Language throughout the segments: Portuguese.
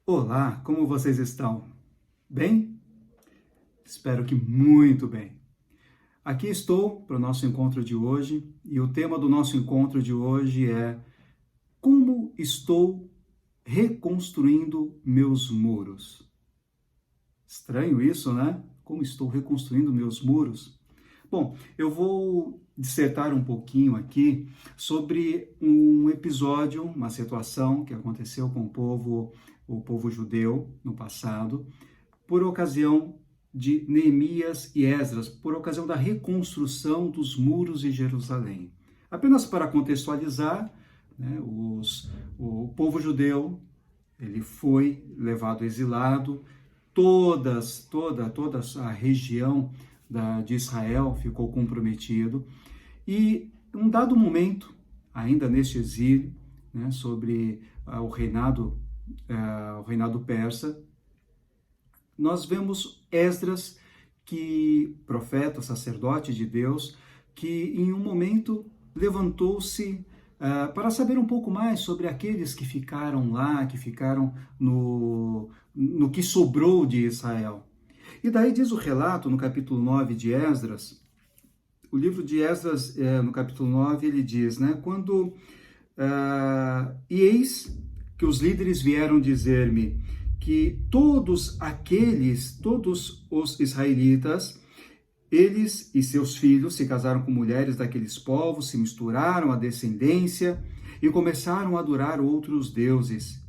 Olá, como vocês estão? Bem? Espero que muito bem. Aqui estou para o nosso encontro de hoje e o tema do nosso encontro de hoje é como estou reconstruindo meus muros. Estranho isso, né? Como estou reconstruindo meus muros? Bom, eu vou dissertar um pouquinho aqui sobre um episódio, uma situação que aconteceu com o povo judeu no passado, por ocasião de Neemias e Esdras, por ocasião da reconstrução dos muros de Jerusalém. Apenas para contextualizar, né, o povo judeu ele foi levado exilado, toda a região de Israel ficou comprometido e em um dado momento, ainda neste exílio, né, sobre o reinado persa, nós vemos Esdras, que profeta, sacerdote de Deus, que em um momento levantou-se para saber um pouco mais sobre aqueles que ficaram lá, que ficaram no que sobrou de Israel. E daí diz o relato no capítulo 9 de Esdras, o livro de Esdras, no capítulo 9, ele diz, né, e eis que os líderes vieram dizer-me que todos os israelitas, eles e seus filhos se casaram com mulheres daqueles povos, se misturaram à descendência e começaram a adorar outros deuses.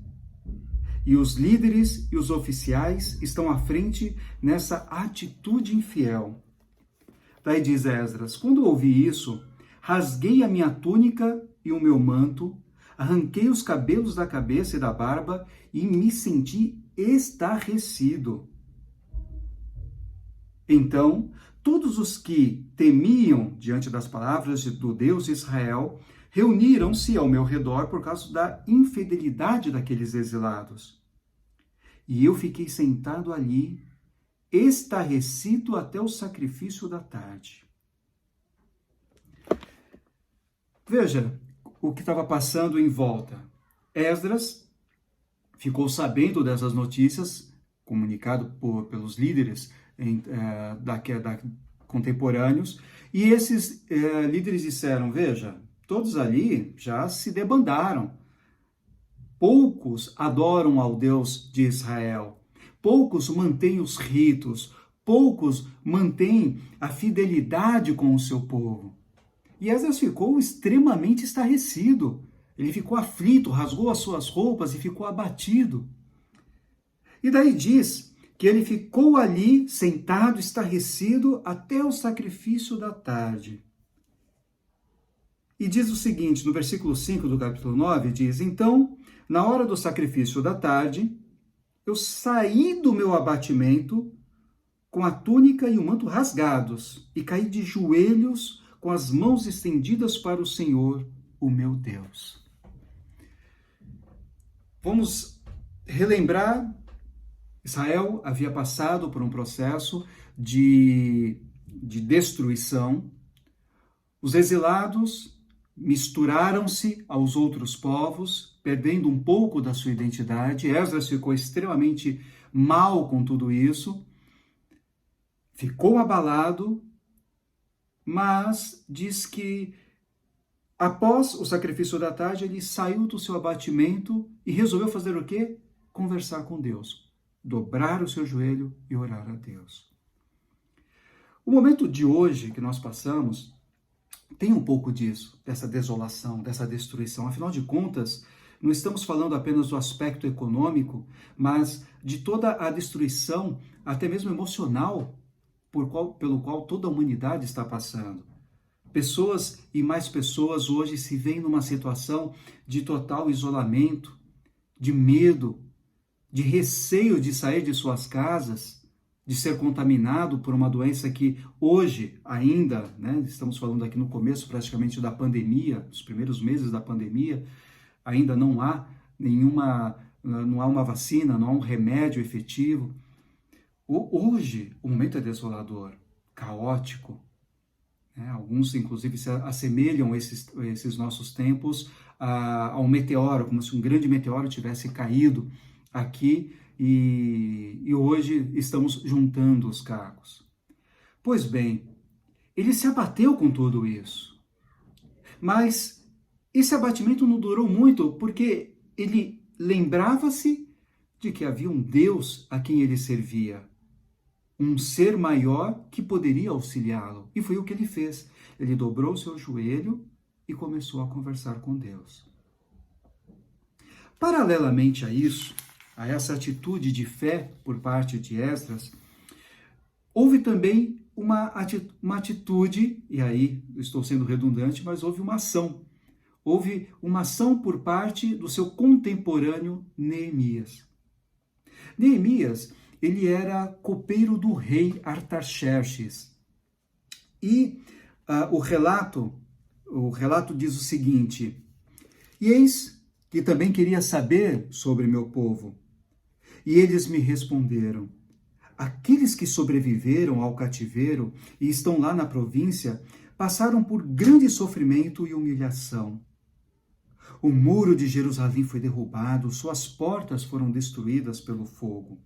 E os líderes e os oficiais estão à frente nessa atitude infiel. Daí diz Esdras, quando ouvi isso, rasguei a minha túnica e o meu manto, arranquei os cabelos da cabeça e da barba e me senti estarrecido. Então, todos os que temiam diante das palavras do Deus de Israel reuniram-se ao meu redor por causa da infidelidade daqueles exilados. E eu fiquei sentado ali, estarrecido até o sacrifício da tarde. Veja o que estava passando em volta. Esdras ficou sabendo dessas notícias, comunicado pelos líderes contemporâneos, e esses líderes disseram, veja, todos ali já se debandaram. Poucos adoram ao Deus de Israel, poucos mantêm os ritos, poucos mantêm a fidelidade com o seu povo. E Esdras ficou extremamente estarrecido. Ele ficou aflito, rasgou as suas roupas e ficou abatido. E daí diz que ele ficou ali sentado, estarrecido, até o sacrifício da tarde. E diz o seguinte, no versículo 5 do capítulo 9, diz, então, na hora do sacrifício da tarde, eu saí do meu abatimento com a túnica e o manto rasgados e caí de joelhos com as mãos estendidas para o Senhor, o meu Deus. Vamos relembrar, Israel havia passado por um processo de destruição. Os exilados misturaram-se aos outros povos, perdendo um pouco da sua identidade. Esdras ficou extremamente mal com tudo isso, ficou abalado, mas diz que após o sacrifício da tarde, ele saiu do seu abatimento e resolveu fazer o quê? Conversar com Deus, dobrar o seu joelho e orar a Deus. O momento de hoje que nós passamos tem um pouco disso, dessa desolação, dessa destruição. Afinal de contas, não estamos falando apenas do aspecto econômico, mas de toda a destruição, até mesmo emocional, pelo qual toda a humanidade está passando. Pessoas e mais pessoas hoje se veem numa situação de total isolamento, de medo, de receio de sair de suas casas, de ser contaminado por uma doença que hoje ainda, né, estamos falando aqui no começo praticamente da pandemia, os primeiros meses da pandemia, ainda não há uma vacina, não há um remédio efetivo. Hoje, o momento é desolador, caótico. Alguns, inclusive, se assemelham esses nossos tempos a um meteoro, como se um grande meteoro tivesse caído aqui e hoje estamos juntando os cacos. Pois bem, ele se abateu com tudo isso. Mas esse abatimento não durou muito, porque ele lembrava-se de que havia um Deus a quem ele servia, um ser maior que poderia auxiliá-lo. E foi o que ele fez. Ele dobrou seu joelho e começou a conversar com Deus. Paralelamente a isso, a essa atitude de fé por parte de Esdras, houve também uma atitude, e aí estou sendo redundante, mas houve uma ação. Houve uma ação por parte do seu contemporâneo Neemias. Neemias, ele era copeiro do rei Artaxerxes. E o relato diz o seguinte: e eis que também queria saber sobre meu povo. E eles me responderam: aqueles que sobreviveram ao cativeiro e estão lá na província passaram por grande sofrimento e humilhação. O muro de Jerusalém foi derrubado, suas portas foram destruídas pelo fogo.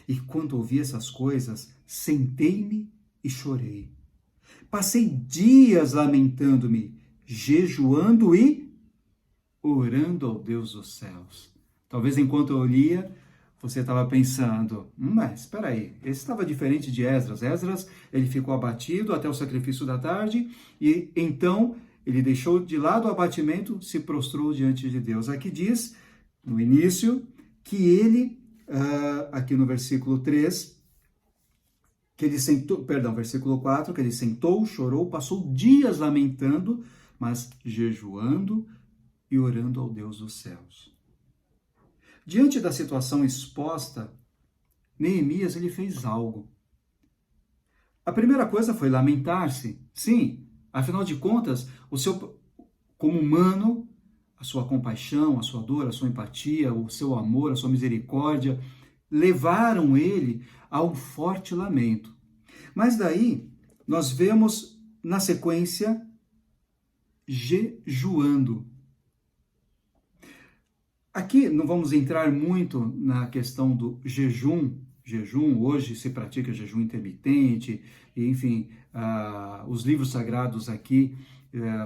E quando ouvi essas coisas, sentei-me e chorei. Passei dias lamentando-me, jejuando e orando ao Deus dos céus. Talvez enquanto eu lia, você estava pensando, mas espera aí, esse estava diferente de Esdras. Esdras, ele ficou abatido até o sacrifício da tarde e então ele deixou de lado o abatimento, se prostrou diante de Deus. Aqui diz, no início, que ele, aqui no versículo 3, que ele sentou, versículo 4, que ele sentou, chorou, passou dias lamentando, mas jejuando e orando ao Deus dos céus. Diante da situação exposta, Neemias ele fez algo. A primeira coisa foi lamentar-se. Sim, afinal de contas, como humano, a sua compaixão, a sua dor, a sua empatia, o seu amor, a sua misericórdia, levaram ele a um forte lamento. Mas daí, nós vemos na sequência, jejuando. Aqui não vamos entrar muito na questão do jejum. Jejum, hoje se pratica jejum intermitente, e, enfim, os livros sagrados aqui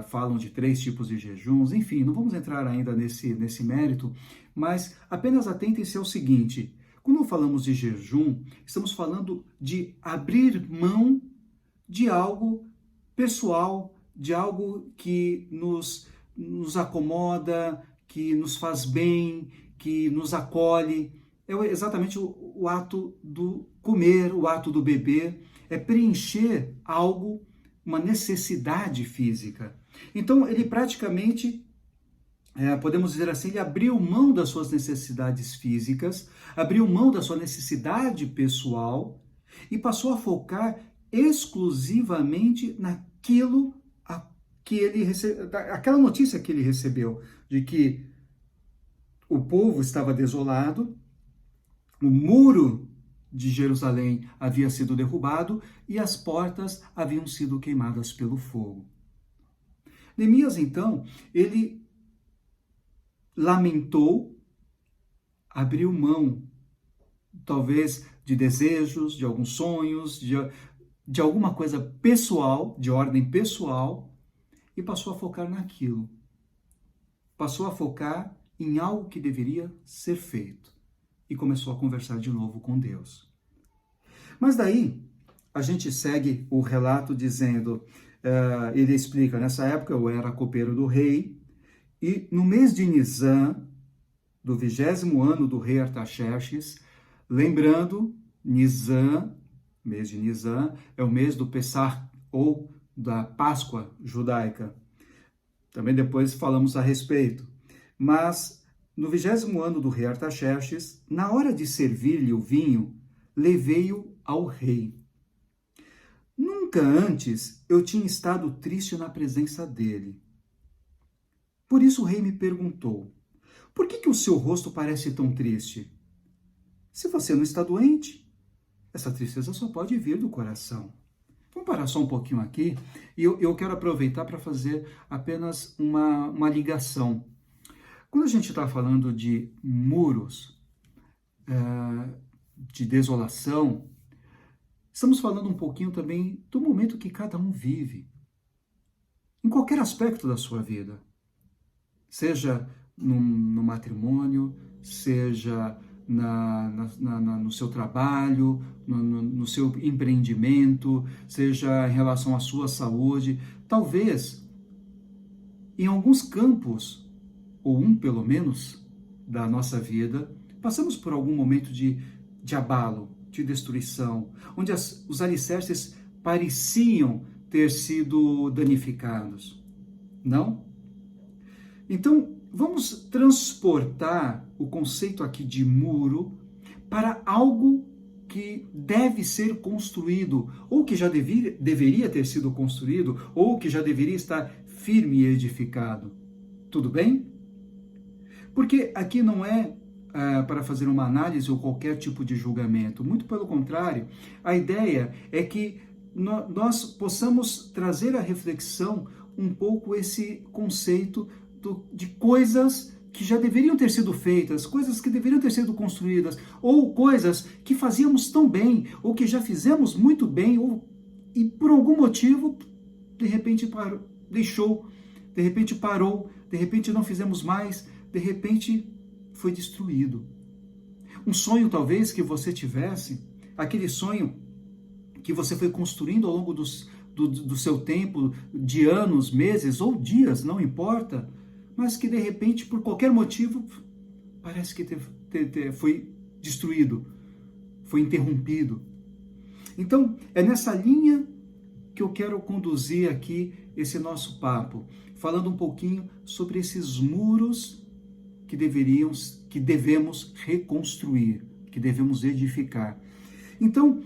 falam de 3 tipos de jejuns, enfim, não vamos entrar ainda nesse mérito, mas apenas atentem-se ao seguinte: quando falamos de jejum, estamos falando de abrir mão de algo pessoal, de algo que nos acomoda, que nos faz bem, que nos acolhe. É exatamente o ato do comer, o ato do beber, é preencher algo, uma necessidade física. Então, ele praticamente, podemos dizer assim, ele abriu mão das suas necessidades físicas, abriu mão da sua necessidade pessoal e passou a focar exclusivamente naquilo que ele recebeu, aquela notícia que ele recebeu, de que o povo estava desolado, o muro de Jerusalém havia sido derrubado e as portas haviam sido queimadas pelo fogo. Neemias, então, ele lamentou, abriu mão, talvez, de desejos, de alguns sonhos, de alguma coisa pessoal, de ordem pessoal, e passou a focar naquilo. Passou a focar em algo que deveria ser feito. E começou a conversar de novo com Deus. Mas daí, a gente segue o relato dizendo, ele explica, nessa época eu era copeiro do rei, e no mês de Nisan, do 20º ano do rei Artaxerxes, lembrando, Nisan, mês de Nisan, é o mês do Pessah, ou da Páscoa judaica. Também depois falamos a respeito. Mas, no 20º ano do rei Artaxerxes, na hora de servir-lhe o vinho, levei-o ao rei. Nunca antes eu tinha estado triste na presença dele. Por isso o rei me perguntou: por que o seu rosto parece tão triste? Se você não está doente, essa tristeza só pode vir do coração. Vamos parar só um pouquinho aqui e eu quero aproveitar para fazer apenas uma ligação. Quando a gente está falando de muros, de desolação, estamos falando um pouquinho também do momento que cada um vive, em qualquer aspecto da sua vida, seja no matrimônio, seja no seu trabalho, no seu empreendimento, seja em relação à sua saúde. Talvez, em alguns campos, ou um pelo menos, da nossa vida, passamos por algum momento de abalo, de destruição, onde os alicerces pareciam ter sido danificados. Não? Então, vamos transportar o conceito aqui de muro para algo que deve ser construído, ou que já deveria ter sido construído, ou que já deveria estar firme e edificado. Tudo bem? Porque aqui não é para fazer uma análise ou qualquer tipo de julgamento. Muito pelo contrário, a ideia é que nós possamos trazer à reflexão um pouco esse conceito de coisas que já deveriam ter sido feitas, coisas que deveriam ter sido construídas, ou coisas que fazíamos tão bem, ou que já fizemos muito bem, e por algum motivo, de repente deixou, de repente parou, de repente não fizemos mais, de repente foi destruído. Um sonho talvez que você tivesse, aquele sonho que você foi construindo ao longo do seu tempo, de anos, meses ou dias, não importa, mas que de repente, por qualquer motivo, parece que foi destruído, foi interrompido. Então, é nessa linha que eu quero conduzir aqui esse nosso papo, falando um pouquinho sobre esses muros que devemos reconstruir, que devemos edificar. Então,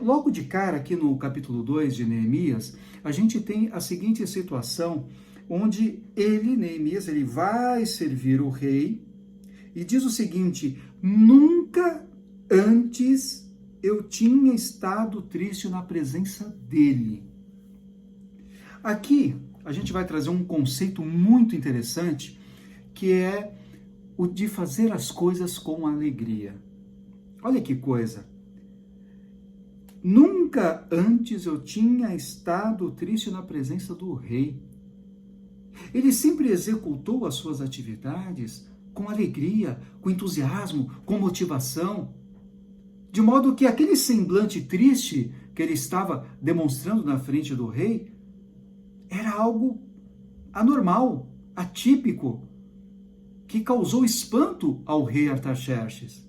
logo de cara, aqui no capítulo 2 de Neemias, a gente tem a seguinte situação, onde Neemias, ele vai servir o rei, e diz o seguinte: nunca antes eu tinha estado triste na presença dele. Aqui, a gente vai trazer um conceito muito interessante, que é o de fazer as coisas com alegria. Olha que coisa! Nunca antes eu tinha estado triste na presença do rei. Ele sempre executou as suas atividades com alegria, com entusiasmo, com motivação, de modo que aquele semblante triste que ele estava demonstrando na frente do rei era algo anormal, atípico, que causou espanto ao rei Artaxerxes.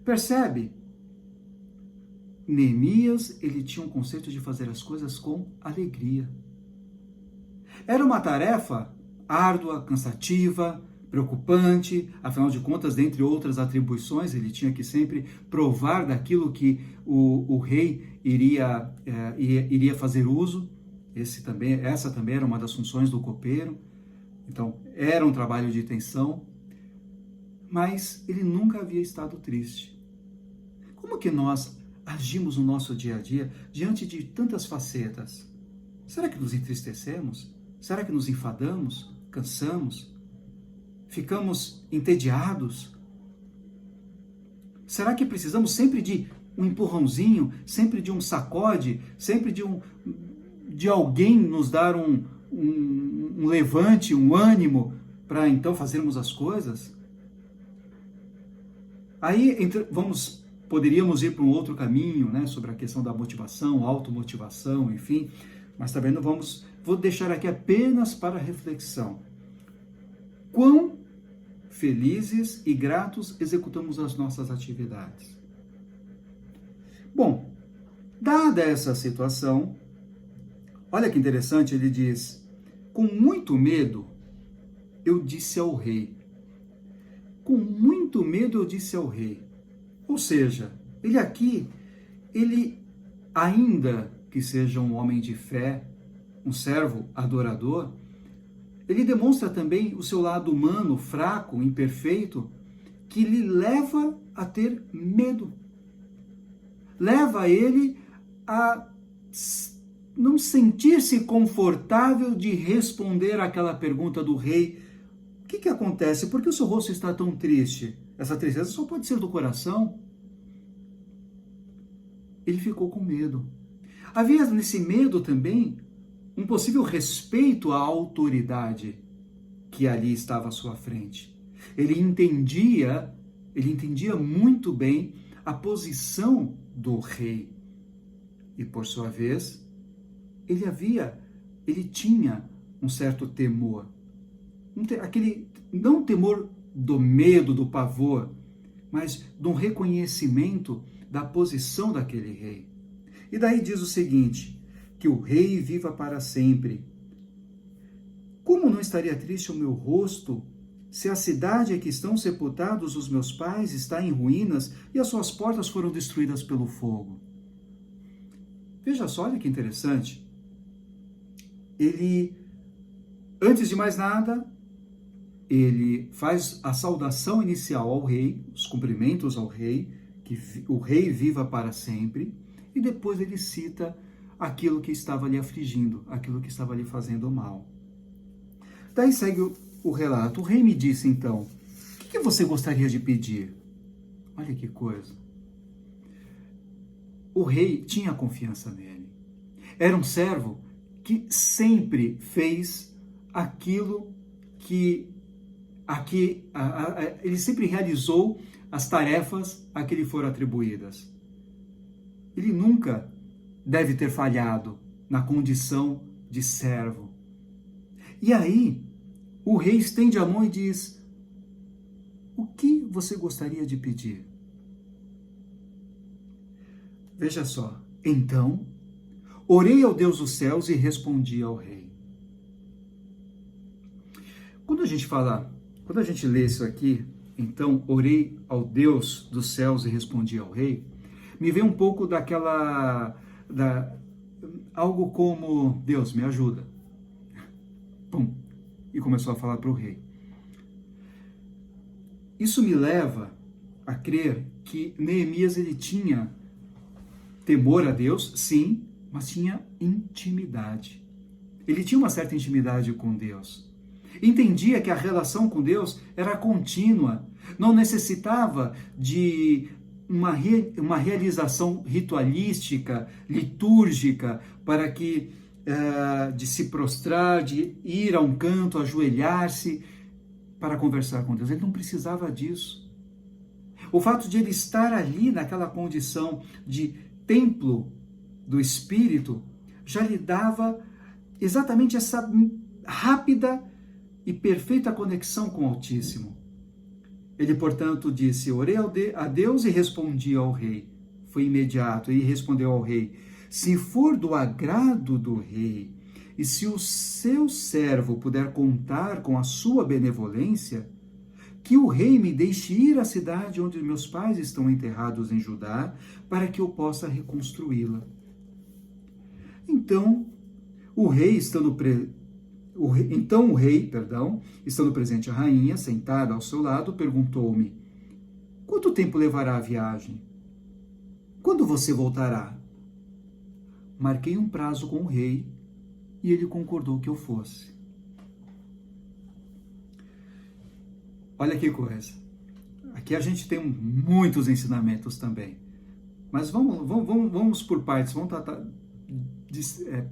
Percebe? Neemias, ele tinha um conceito de fazer as coisas com alegria. Era uma tarefa árdua, cansativa, preocupante, afinal de contas, dentre outras atribuições, ele tinha que sempre provar daquilo que o rei iria fazer uso. Essa também era uma das funções do copeiro. Então, era um trabalho de tensão, mas ele nunca havia estado triste. Como que nós agimos no nosso dia a dia diante de tantas facetas? Será que nos entristecemos? Será que nos enfadamos? Cansamos? Ficamos entediados? Será que precisamos sempre de um empurrãozinho, sempre de um sacode, sempre de alguém nos dar um levante, um ânimo, para então fazermos as coisas? Aí poderíamos ir para um outro caminho, né, sobre a questão da motivação, automotivação, enfim, mas também não vou deixar aqui apenas para reflexão. Quão felizes e gratos executamos as nossas atividades? Bom, dada essa situação, olha que interessante, ele diz: com muito medo eu disse ao rei. Com muito medo eu disse ao rei. Ou seja, ele ainda que seja um homem de fé, um servo adorador, ele demonstra também o seu lado humano, fraco, imperfeito, que lhe leva a ter medo. Leva ele a não sentir-se confortável de responder àquela pergunta do rei que acontece? Por que o seu rosto está tão triste? Essa tristeza só pode ser do coração. Ele ficou com medo. Havia nesse medo também um possível respeito à autoridade que ali estava à sua frente. Ele entendia muito bem a posição do rei. E por sua vez, ele tinha um certo temor. Aquele, não temor do medo, do pavor, mas de um reconhecimento da posição daquele rei. E daí diz o seguinte, que o rei viva para sempre. Como não estaria triste o meu rosto, se a cidade em que estão sepultados os meus pais está em ruínas e as suas portas foram destruídas pelo fogo? Veja só, olha que interessante. Ele, antes de mais nada, ele faz a saudação inicial ao rei, os cumprimentos ao rei, que o rei viva para sempre, e depois ele cita aquilo que estava lhe afligindo, aquilo que estava lhe fazendo mal. Daí segue o relato. O rei me disse então, o que você gostaria de pedir? Olha que coisa. O rei tinha confiança nele. Era um servo que sempre fez aquilo que ele sempre realizou as tarefas a que lhe foram atribuídas. Ele nunca deve ter falhado na condição de servo. E aí, o rei estende a mão e diz, o que você gostaria de pedir? Veja só, então, orei ao Deus dos céus e respondi ao rei. Quando a gente lê isso aqui, então, orei ao Deus dos céus e respondi ao rei, me vem um pouco algo como, Deus, me ajuda. Pum, e começou a falar para o rei. Isso me leva a crer que Neemias ele tinha temor a Deus, sim, mas tinha intimidade. Ele tinha uma certa intimidade com Deus. Entendia que a relação com Deus era contínua, não necessitava de uma realização ritualística, litúrgica, para que de se prostrar, de ir a um canto, ajoelhar-se para conversar com Deus. Ele não precisava disso. O fato de ele estar ali naquela condição de templo do Espírito já lhe dava exatamente essa rápida e perfeita conexão com o Altíssimo. Ele, portanto, disse, orei a Deus e respondi ao rei. Foi imediato, e respondeu ao rei, se for do agrado do rei, e se o seu servo puder contar com a sua benevolência, que o rei me deixe ir à cidade onde meus pais estão enterrados em Judá, para que eu possa reconstruí-la. Então, o rei, estando presente a rainha, sentada ao seu lado, perguntou-me, quanto tempo levará a viagem? Quando você voltará? Marquei um prazo com o rei e ele concordou que eu fosse. Olha que coisa. Aqui a gente tem muitos ensinamentos também. Mas vamos por partes, vamos tratar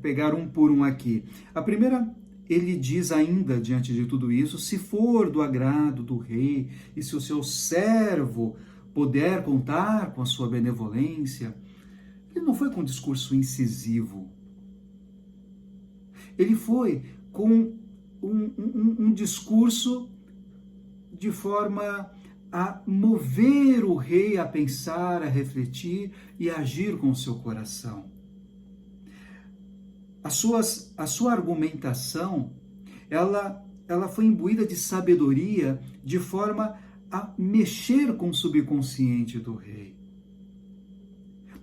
pegar um por um aqui. A primeira, ele diz ainda, diante de tudo isso, se for do agrado do rei e se o seu servo puder contar com a sua benevolência. Ele não foi com um discurso incisivo. Ele foi com um discurso de forma a mover o rei a pensar, a refletir e a agir com o seu coração. A sua argumentação, ela foi imbuída de sabedoria de forma a mexer com o subconsciente do rei.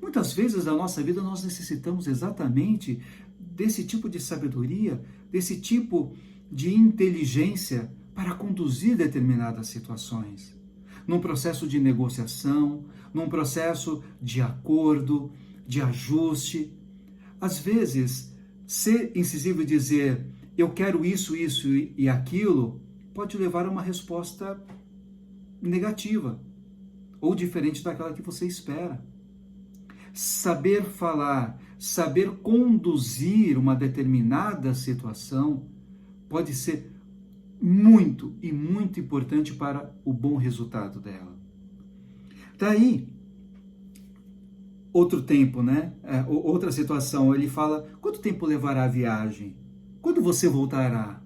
Muitas vezes na nossa vida nós necessitamos exatamente desse tipo de sabedoria, desse tipo de inteligência para conduzir determinadas situações. Num processo de negociação, num processo de acordo, de ajuste. Às vezes, ser incisivo e dizer, eu quero isso, isso e aquilo, pode levar a uma resposta negativa ou diferente daquela que você espera. Saber falar, saber conduzir uma determinada situação pode ser muito e muito importante para o bom resultado dela. Daí, outro tempo, né? Outra situação, ele fala, quanto tempo levará a viagem? Quando você voltará?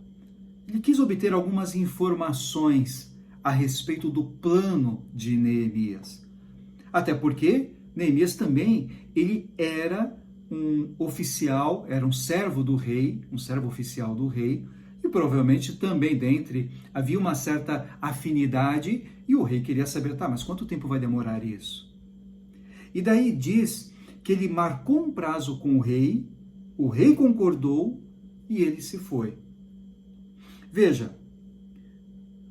Ele quis obter algumas informações a respeito do plano de Neemias. Até porque Neemias também, ele era um oficial, era um servo do rei, um servo oficial do rei, e provavelmente também dentre havia uma certa afinidade, e o rei queria saber, tá, mas quanto tempo vai demorar isso? E daí diz que ele marcou um prazo com o rei concordou e ele se foi. Veja,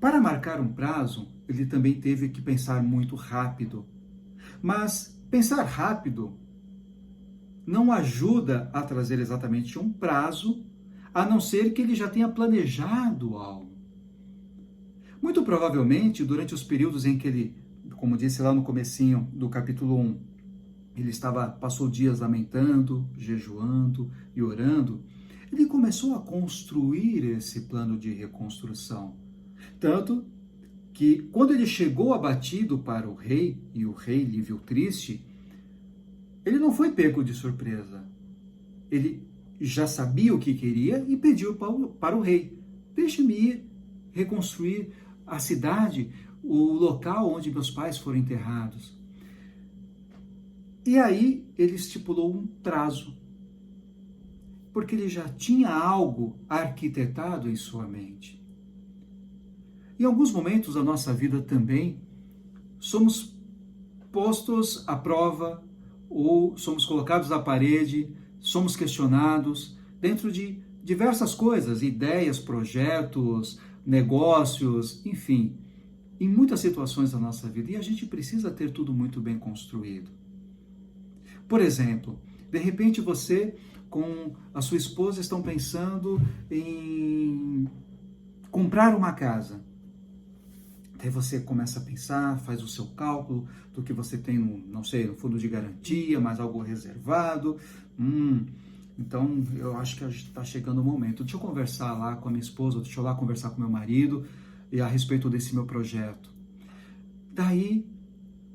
para marcar um prazo, ele também teve que pensar muito rápido. Mas pensar rápido não ajuda a trazer exatamente um prazo, a não ser que ele já tenha planejado algo. Muito provavelmente, durante os períodos em que ele, como disse lá no comecinho do capítulo 1, ele passou dias lamentando, jejuando e orando, ele começou a construir esse plano de reconstrução. Tanto que, quando ele chegou abatido para o rei, e o rei lhe viu triste, ele não foi pego de surpresa. Ele já sabia o que queria e pediu para o rei, deixe-me ir reconstruir a cidade, o local onde meus pais foram enterrados. E aí ele estipulou um prazo, porque ele já tinha algo arquitetado em sua mente. Em alguns momentos da nossa vida também, somos postos à prova ou somos colocados à parede, somos questionados dentro de diversas coisas, ideias, projetos, negócios, enfim, em muitas situações da nossa vida. E a gente precisa ter tudo muito bem construído. Por exemplo, de repente você com a sua esposa estão pensando em comprar uma casa. Aí você começa a pensar, faz o seu cálculo do que você tem, no fundo de garantia, mais algo reservado. Então, eu acho que está chegando o momento. Deixa eu conversar lá com a minha esposa, deixa eu lá conversar com meu marido a respeito desse meu projeto. Daí,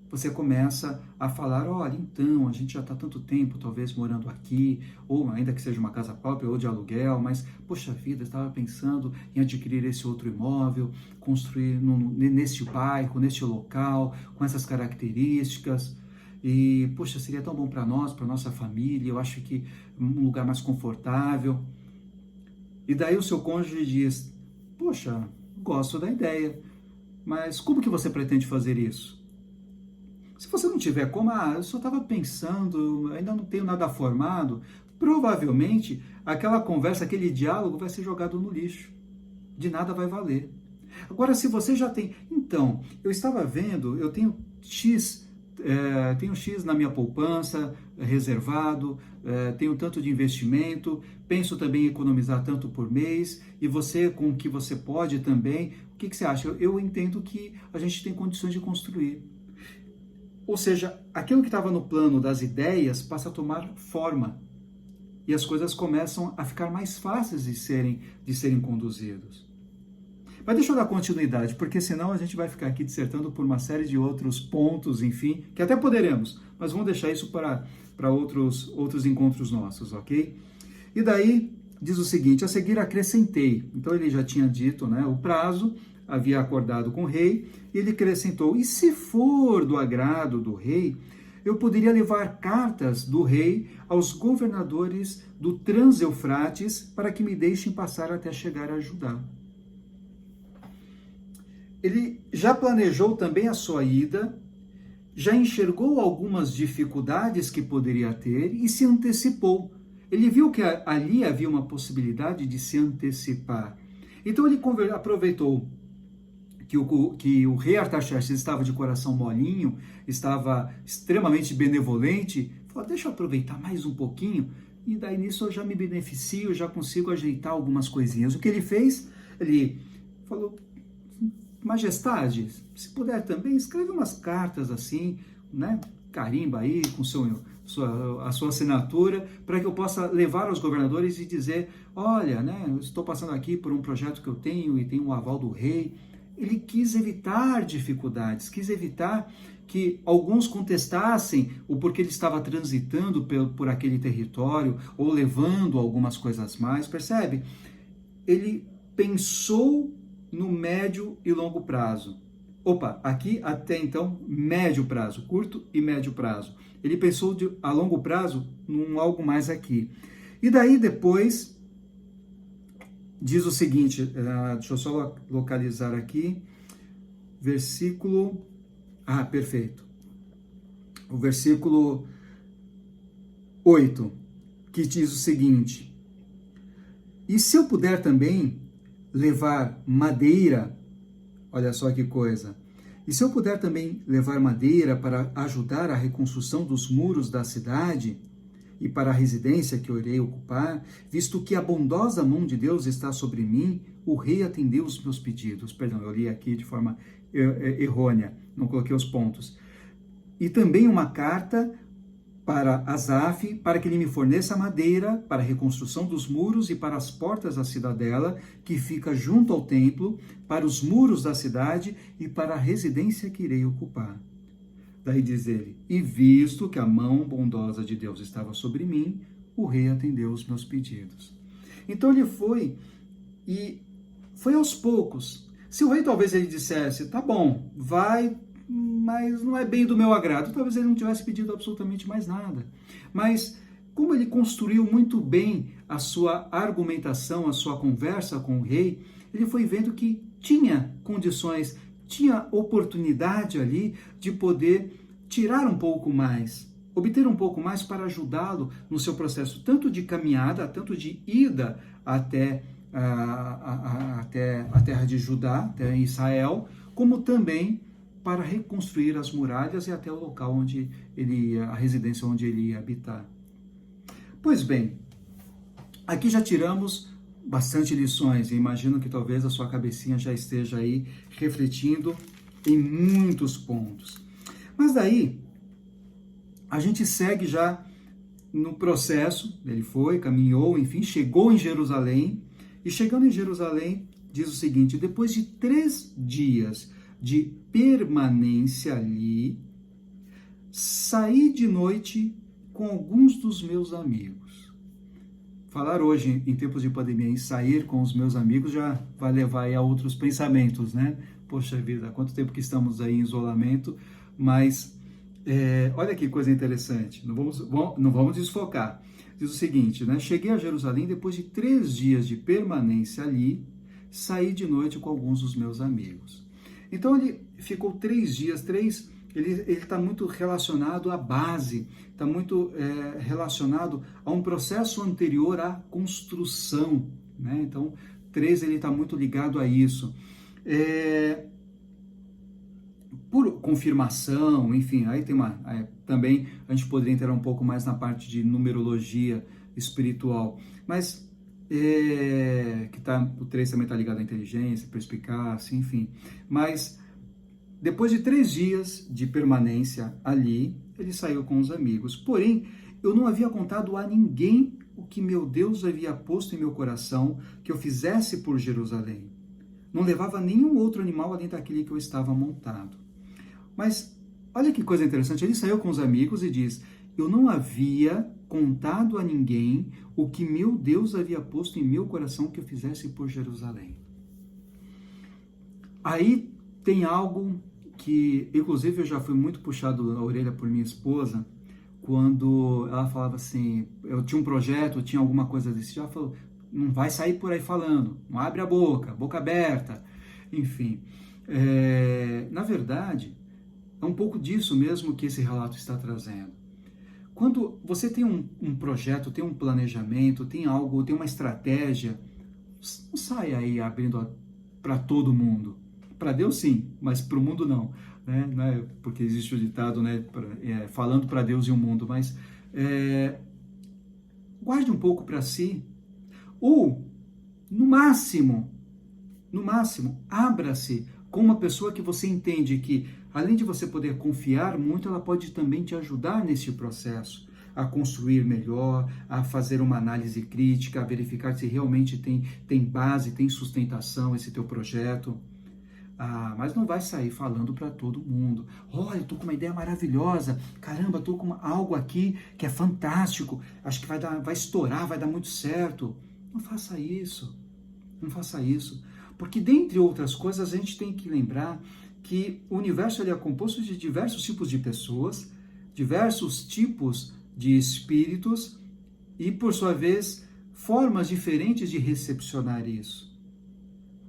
você começa a falar, olha, então, a gente já está tanto tempo, talvez, morando aqui, ou ainda que seja uma casa própria ou de aluguel, mas, poxa vida, eu estava pensando em adquirir esse outro imóvel, construir neste bairro, neste local, com essas características, e, poxa, seria tão bom para nós, para nossa família, eu acho que um lugar mais confortável. E daí o seu cônjuge diz, poxa, gosto da ideia, mas como que você pretende fazer isso? Se você não tiver como, eu só estava pensando, ainda não tenho nada formado, provavelmente aquela conversa, aquele diálogo vai ser jogado no lixo. De nada vai valer. Agora, se você já tem... Então, eu estava vendo, eu tenho X na minha poupança reservado, tenho tanto de investimento, penso também em economizar tanto por mês, e você, com o que você pode também, o que você acha? Eu entendo que a gente tem condições de construir. Ou seja, aquilo que estava no plano das ideias passa a tomar forma. E as coisas começam a ficar mais fáceis de serem conduzidas. Mas deixa eu dar continuidade, porque senão a gente vai ficar aqui dissertando por uma série de outros pontos, enfim, que até poderemos, mas vamos deixar isso para outros encontros nossos, ok? E daí, diz o seguinte, a seguir acrescentei. Então ele já tinha dito, né, o prazo, havia acordado com o rei, e ele acrescentou, e se for do agrado do rei, eu poderia levar cartas do rei aos governadores do Trans-Eufrates para que me deixem passar até chegar a Judá. Ele já planejou também a sua ida, já enxergou algumas dificuldades que poderia ter e se antecipou. Ele viu que ali havia uma possibilidade de se antecipar. Então ele aproveitou que o rei Artaxerxes estava de coração molinho, estava extremamente benevolente, falou, deixa eu aproveitar mais um pouquinho, e daí nisso eu já me beneficio, já consigo ajeitar algumas coisinhas. O que ele fez? Ele falou, majestade, se puder também, escreve umas cartas assim, né? Carimba aí com a sua assinatura, para que eu possa levar aos governadores e dizer, olha, né, eu estou passando aqui por um projeto que eu tenho e tenho o aval do rei. Ele quis evitar dificuldades, quis evitar que alguns contestassem o porquê ele estava transitando por aquele território ou levando algumas coisas mais, percebe? Ele pensou no médio e longo prazo. Opa, aqui até então, médio prazo, curto e médio prazo. Ele pensou a longo prazo num algo mais aqui. E daí depois, diz o seguinte, deixa eu só localizar aqui, versículo... Ah, perfeito. O versículo 8, que diz o seguinte: e se eu puder também levar madeira, olha só que coisa, e se eu puder também levar madeira para ajudar a reconstrução dos muros da cidade e para a residência que eu irei ocupar, visto que a bondosa mão de Deus está sobre mim, o rei atendeu os meus pedidos. Perdão, eu li aqui de forma errônea, não coloquei os pontos. E também uma carta para Asaf, para que ele me forneça madeira para a reconstrução dos muros e para as portas da cidadela, que fica junto ao templo, para os muros da cidade e para a residência que irei ocupar. Daí diz ele, e visto que a mão bondosa de Deus estava sobre mim, o rei atendeu os meus pedidos. Então ele foi, e foi aos poucos. Se o rei talvez ele dissesse, tá bom, vai, mas não é bem do meu agrado, talvez ele não tivesse pedido absolutamente mais nada. Mas como ele construiu muito bem a sua argumentação, a sua conversa com o rei, ele foi vendo que tinha condições, tinha oportunidade ali de poder tirar um pouco mais, obter um pouco mais para ajudá-lo no seu processo, tanto de caminhada, tanto de ida até a terra de Judá, até Israel, como também para reconstruir as muralhas e até o local onde ele ia, a residência onde ele ia habitar. Pois bem, aqui já tiramos bastante lições e imagino que talvez a sua cabecinha já esteja aí refletindo em muitos pontos. Mas daí, a gente segue já no processo, ele foi, caminhou, enfim, chegou em Jerusalém, e chegando em Jerusalém, diz o seguinte, depois de 3 dias de permanência ali, saí de noite com alguns dos meus amigos. Falar hoje, em tempos de pandemia, em sair com os meus amigos já vai levar aí a outros pensamentos, né? Poxa vida, há quanto tempo que estamos aí em isolamento, mas olha que coisa interessante, não vamos desfocar. Diz o seguinte, né? Cheguei a Jerusalém depois de 3 dias de permanência ali, saí de noite com alguns dos meus amigos. Então ele ficou 3 dias, ele está muito relacionado à base, está muito relacionado a um processo anterior à construção, né? Então 3 ele está muito ligado a isso. Por confirmação, enfim, aí tem também a gente poderia entrar um pouco mais na parte de numerologia espiritual, mas o 3 também está ligado à inteligência, perspicácia, enfim. Mas depois de 3 dias de permanência ali, ele saiu com os amigos. Porém, eu não havia contado a ninguém o que meu Deus havia posto em meu coração que eu fizesse por Jerusalém. Não levava nenhum outro animal além daquele que eu estava montado. Mas olha que coisa interessante, ele saiu com os amigos e diz, eu não havia contado a ninguém o que meu Deus havia posto em meu coração que eu fizesse por Jerusalém. Aí tem algo que, inclusive, eu já fui muito puxado na orelha por minha esposa, quando ela falava assim, eu tinha um projeto, eu tinha alguma coisa desse, já falou, não vai sair por aí falando, não abre a boca aberta, enfim. Na verdade, é um pouco disso mesmo que esse relato está trazendo. Quando você tem um projeto, tem um planejamento, tem algo, tem uma estratégia, não sai aí abrindo para todo mundo. Para Deus sim, mas para o mundo não. Né? Não é porque existe o ditado, né? Falando para Deus e o mundo, mas guarde um pouco para si. Ou, no máximo, abra-se com uma pessoa que você entende que, além de você poder confiar muito, ela pode também te ajudar nesse processo, a construir melhor, a fazer uma análise crítica, a verificar se realmente tem base, tem sustentação esse teu projeto. Ah, mas não vai sair falando para todo mundo. Olha, eu tô com uma ideia maravilhosa. Caramba, tô com algo aqui que é fantástico. Acho que vai estourar, vai dar muito certo. Não faça isso. Não faça isso. Porque, dentre outras coisas, a gente tem que lembrar que o universo ele é composto de diversos tipos de pessoas, diversos tipos de espíritos e, por sua vez, formas diferentes de recepcionar isso.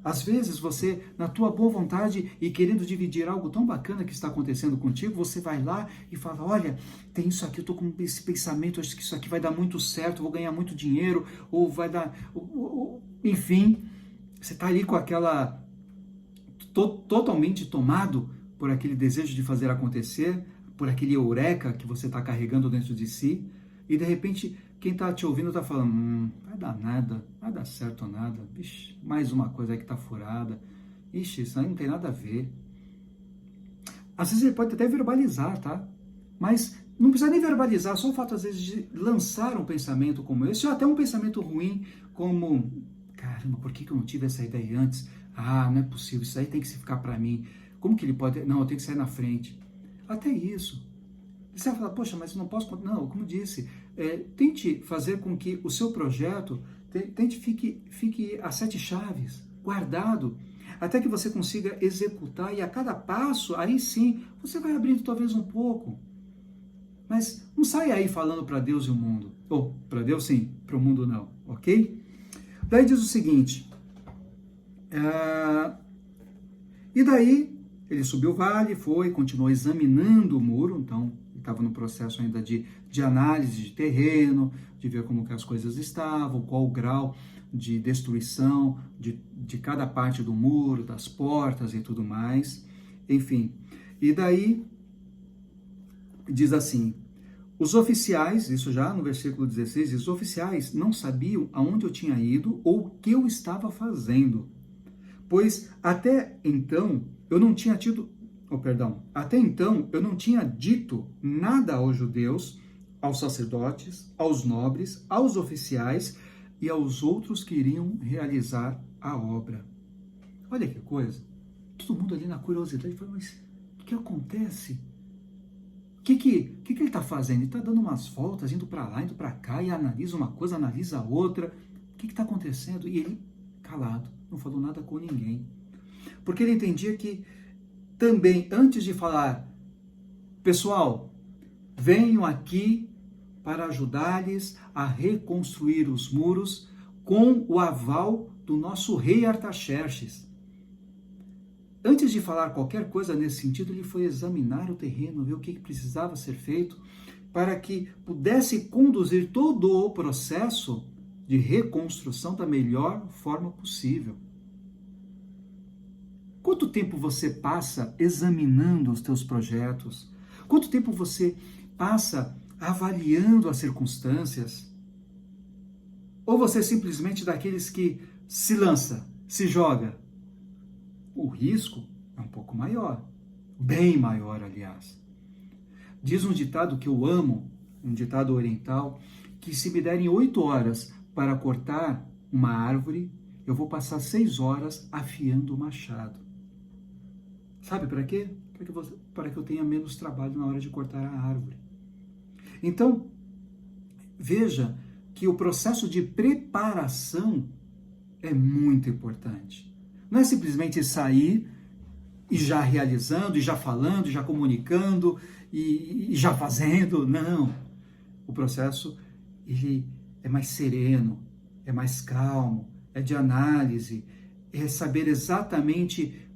Às vezes você, na tua boa vontade e querendo dividir algo tão bacana que está acontecendo contigo, você vai lá e fala, olha, tem isso aqui, eu estou com esse pensamento, acho que isso aqui vai dar muito certo, vou ganhar muito dinheiro, ou vai dar... Enfim, você está ali com aquela... totalmente tomado por aquele desejo de fazer acontecer, por aquele eureka que você está carregando dentro de si, e de repente quem está te ouvindo está falando, vai dar nada, vai dar certo nada, vixe, mais uma coisa aí que está furada, ixi, isso aí não tem nada a ver. Às vezes ele pode até verbalizar, tá? Mas não precisa nem verbalizar, só o fato às vezes de lançar um pensamento como esse, ou até um pensamento ruim, como, caramba, por que eu não tive essa ideia antes? Ah, não é possível, isso aí tem que ficar para mim. Como que ele pode... Não, eu tenho que sair na frente. Até isso. Você vai falar, poxa, mas eu não posso... Não, como disse, tente fazer com que o seu projeto fique a 7 chaves, guardado, até que você consiga executar, e a cada passo, aí sim, você vai abrindo talvez um pouco. Mas não saia aí falando para Deus e o mundo. Ou, para Deus sim, para o mundo não, ok? Daí diz o seguinte... E daí, ele subiu o vale, continuou examinando o muro, então estava no processo ainda de análise de terreno, de ver como que as coisas estavam, qual o grau de destruição de cada parte do muro, das portas e tudo mais, enfim. E daí, diz assim, os oficiais, isso já no versículo 16, os oficiais não sabiam aonde eu tinha ido ou o que eu estava fazendo, pois até então eu não tinha dito nada aos judeus, aos sacerdotes, aos nobres, aos oficiais e aos outros que iriam realizar a obra. Olha que coisa. Todo mundo ali na curiosidade falou, mas o que acontece? O que ele está fazendo? Ele está dando umas voltas, indo para lá, indo para cá, e analisa uma coisa, analisa a outra. O que está acontecendo? E ele, calado, não falou nada com ninguém. Porque ele entendia que também, antes de falar, pessoal, venho aqui para ajudar-lhes a reconstruir os muros com o aval do nosso rei Artaxerxes. Antes de falar qualquer coisa nesse sentido, ele foi examinar o terreno, ver o que precisava ser feito para que pudesse conduzir todo o processo de reconstrução da melhor forma possível. Quanto tempo você passa examinando os teus projetos? Quanto tempo você passa avaliando as circunstâncias? Ou você é simplesmente daqueles que se lança, se joga? O risco é um pouco maior, bem maior, aliás. Diz um ditado que eu amo, um ditado oriental, que se me derem 8 horas para cortar uma árvore, eu vou passar 6 horas afiando o machado. Sabe para quê? Para que eu tenha menos trabalho na hora de cortar a árvore. Então, veja que o processo de preparação é muito importante. Não é simplesmente sair e já realizando, e já falando, e já comunicando, e já fazendo. Não. O processo ele é mais sereno, é mais calmo, é de análise, é saber exatamente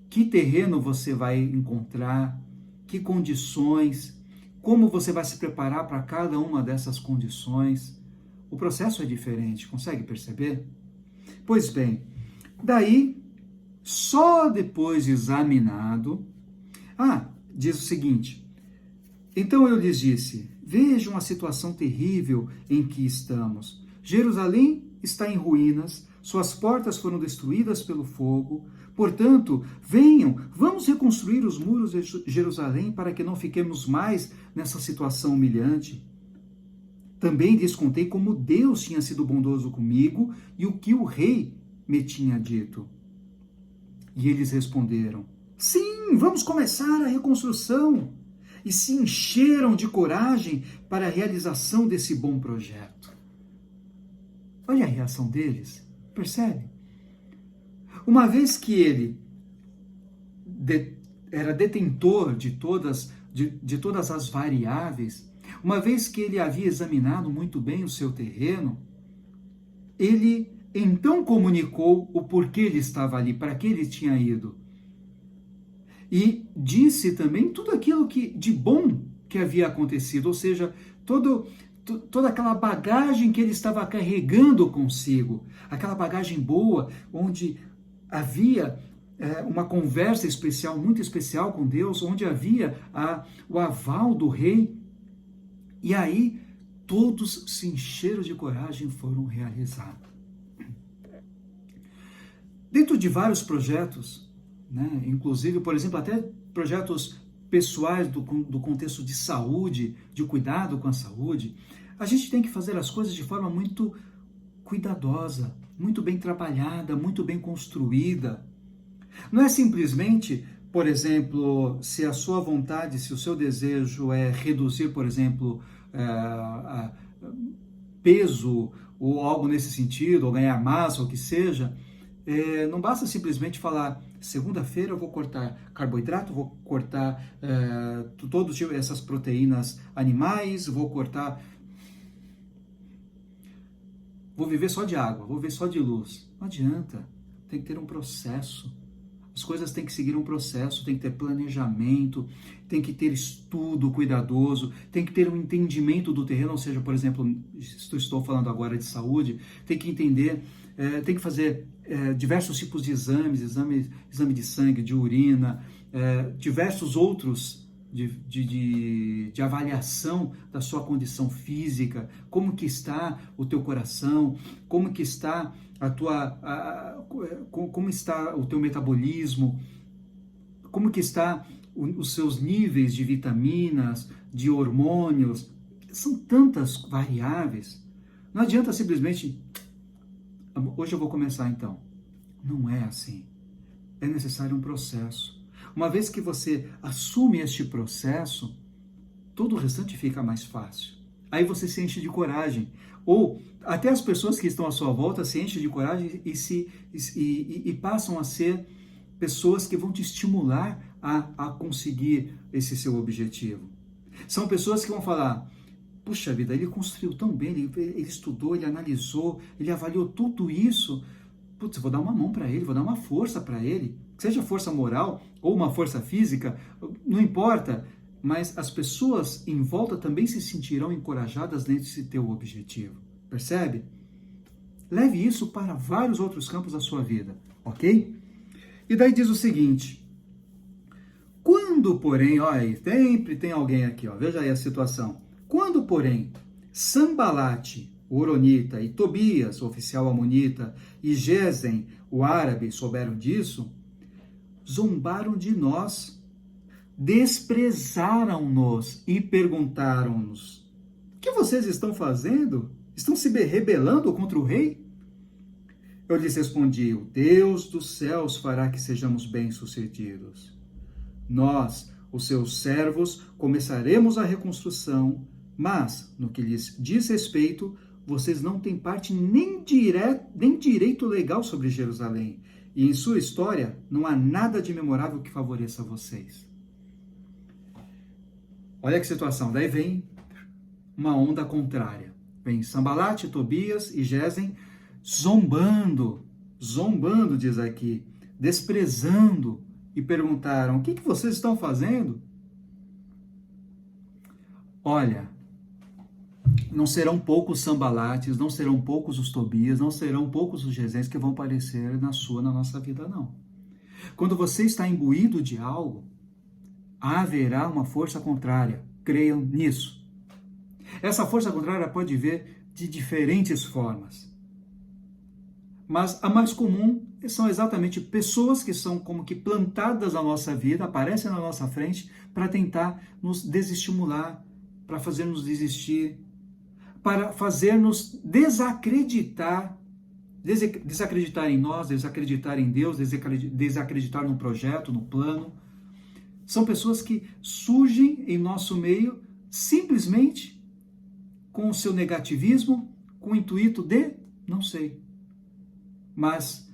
que terreno você vai encontrar, que condições, como você vai se preparar para cada uma dessas condições. O processo é diferente, consegue perceber? Pois bem, daí, só depois de examinado, diz o seguinte, então eu lhes disse, vejam a situação terrível em que estamos. Jerusalém está em ruínas, suas portas foram destruídas pelo fogo, Portanto, venham, vamos reconstruir os muros de Jerusalém para que não fiquemos mais nessa situação humilhante. Também lhes contei como Deus tinha sido bondoso comigo e o que o rei me tinha dito. E eles responderam: sim, vamos começar a reconstrução. E se encheram de coragem para a realização desse bom projeto. Olha a reação deles, percebe? Uma vez que ele era detentor de todas as variáveis, uma vez que ele havia examinado muito bem o seu terreno, ele então comunicou o porquê ele estava ali, para que ele tinha ido. E disse também tudo aquilo de bom que havia acontecido, ou seja, toda aquela bagagem que ele estava carregando consigo, aquela bagagem boa, onde havia uma conversa especial, muito especial com Deus, onde havia o aval do rei. E aí, todos se encheram de coragem e foram realizar. Dentro de vários projetos, né, inclusive, por exemplo, até projetos pessoais do contexto de saúde, de cuidado com a saúde, a gente tem que fazer as coisas de forma muito cuidadosa, muito bem trabalhada, muito bem construída. Não é simplesmente, por exemplo, se a sua vontade, se o seu desejo é reduzir, por exemplo, peso ou algo nesse sentido, ou ganhar massa, ou o que seja, não basta simplesmente falar, segunda-feira eu vou cortar carboidrato, vou cortar todas essas proteínas animais, vou viver só de água, vou viver só de luz. Não adianta, tem que ter um processo. As coisas têm que seguir um processo, tem que ter planejamento, tem que ter estudo cuidadoso, tem que ter um entendimento do terreno, ou seja, por exemplo, estou falando agora de saúde, tem que entender, tem que fazer diversos tipos de exame de sangue, de urina, diversos outros de avaliação da sua condição física, como que está o teu coração, como que está como está o teu metabolismo, como que está os seus níveis de vitaminas, de hormônios. São tantas variáveis. Não adianta simplesmente, hoje eu vou começar então. Não é assim. É necessário um processo. Uma vez que você assume este processo, todo o restante fica mais fácil. Aí você se enche de coragem. Ou até as pessoas que estão à sua volta se enchem de coragem e passam a ser pessoas que vão te estimular a conseguir esse seu objetivo. São pessoas que vão falar, puxa vida, ele construiu tão bem, ele estudou, ele analisou, ele avaliou tudo isso. Putz, vou dar uma mão para ele, vou dar uma força para ele, seja força moral ou uma força física, não importa, mas as pessoas em volta também se sentirão encorajadas nesse teu objetivo, percebe? Leve isso para vários outros campos da sua vida, ok? E daí diz o seguinte, quando, porém, olha, sempre tem alguém aqui, ó, veja aí a situação, quando, porém, Sambalate, o Horonita, e Tobias, o oficial amonita, e Gesem, o árabe, souberam disso, zombaram de nós, desprezaram-nos e perguntaram-nos, o que vocês estão fazendo? Estão se rebelando contra o rei? Eu lhes respondi, o Deus dos céus fará que sejamos bem-sucedidos. Nós, os seus servos, começaremos a reconstrução, mas, no que lhes diz respeito, vocês não têm parte nem direito legal sobre Jerusalém, e em sua história não há nada de memorável que favoreça vocês. Olha que situação, daí vem uma onda contrária. Vem Sambalate, Tobias e Gesem zombando, diz aqui, desprezando, e perguntaram, o que vocês estão fazendo? Olha, não serão poucos Sambalates, não serão poucos os Tobias, não serão poucos os Gesems que vão aparecer na nossa vida, não. Quando você está imbuído de algo, haverá uma força contrária. Creiam nisso. Essa força contrária pode vir de diferentes formas. Mas a mais comum são exatamente pessoas que são como que plantadas na nossa vida, aparecem na nossa frente para tentar nos desestimular, para fazer-nos desistir, para fazer-nos desacreditar em nós, desacreditar em Deus, desacreditar no projeto, no plano. São pessoas que surgem em nosso meio simplesmente com o seu negativismo, com o intuito de, não sei, mas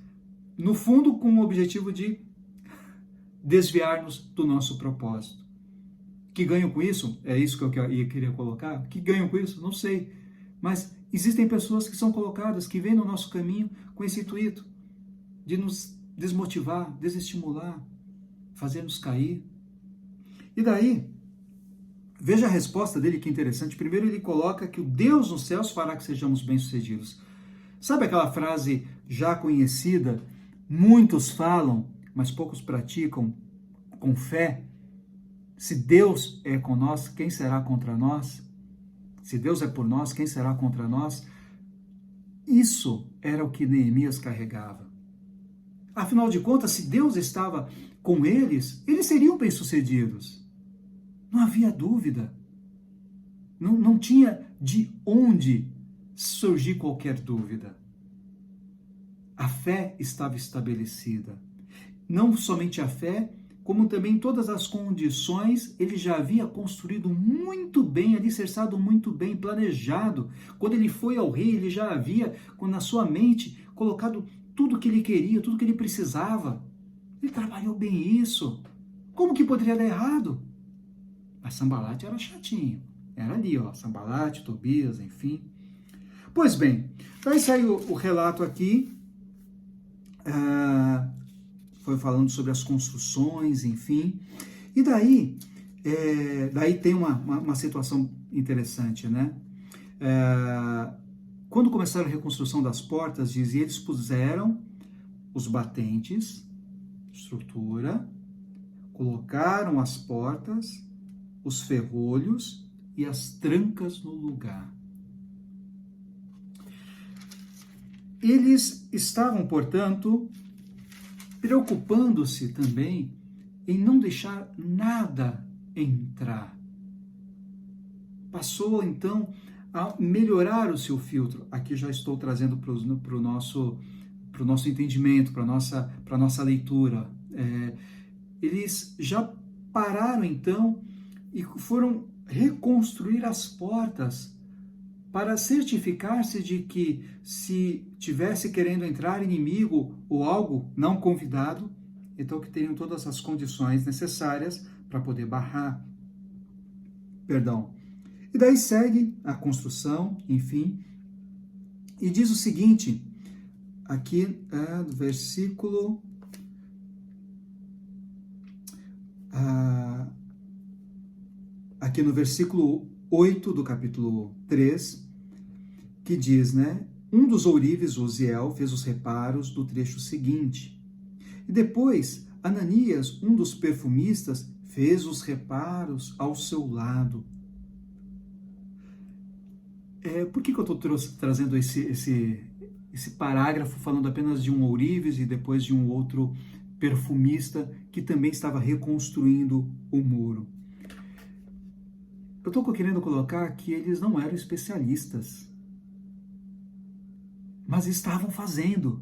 no fundo com o objetivo de desviar-nos do nosso propósito. Que ganham com isso? É isso que eu queria colocar. Que ganham com isso? Não sei. Mas existem pessoas que são colocadas, que vêm no nosso caminho com esse intuito de nos desmotivar, desestimular, fazer-nos cair. E daí, veja a resposta dele, que interessante. Primeiro ele coloca que o Deus nos céus fará que sejamos bem-sucedidos. Sabe aquela frase já conhecida? Muitos falam, mas poucos praticam com fé. Se Deus é com nós, quem será contra nós? Se Deus é por nós, quem será contra nós? Isso era o que Neemias carregava. Afinal de contas, se Deus estava com eles, eles seriam bem-sucedidos. Não havia dúvida. Não tinha de onde surgir qualquer dúvida. A fé estava estabelecida. Não somente a fé, como também todas as condições, ele já havia construído muito bem, alicerçado muito bem, planejado. Quando ele foi ao rei, ele já havia, na sua mente, colocado tudo que ele queria, tudo que ele precisava. Ele trabalhou bem isso. Como que poderia dar errado? Mas Sanbalate era chatinho. Era ali, ó, Sanbalate, Tobias, enfim. Pois bem, daí saiu o relato aqui, foi falando sobre as construções, enfim. E daí tem uma situação interessante, né? Quando começaram a reconstrução das portas, diz, e eles puseram os batentes, estrutura, colocaram as portas, os ferrolhos e as trancas no lugar. Eles estavam, portanto, preocupando-se também em não deixar nada entrar. Passou, então, a melhorar o seu filtro. Aqui já estou trazendo para o nosso entendimento, para a nossa leitura. Eles já pararam, então, e foram reconstruir as portas para certificar-se de que, se tivesse querendo entrar inimigo ou algo não convidado, então que teriam todas as condições necessárias para poder barrar. E daí segue a construção, enfim, e diz o seguinte, aqui no versículo... aqui no versículo 8 do capítulo 3, que diz, né? Um dos ourives, Uziel, fez os reparos do trecho seguinte. E depois, Ananias, um dos perfumistas, fez os reparos ao seu lado. Por que eu estou trazendo esse parágrafo falando apenas de um ourives e depois de um outro perfumista que também estava reconstruindo o muro? Eu estou querendo colocar que eles não eram especialistas, mas estavam fazendo.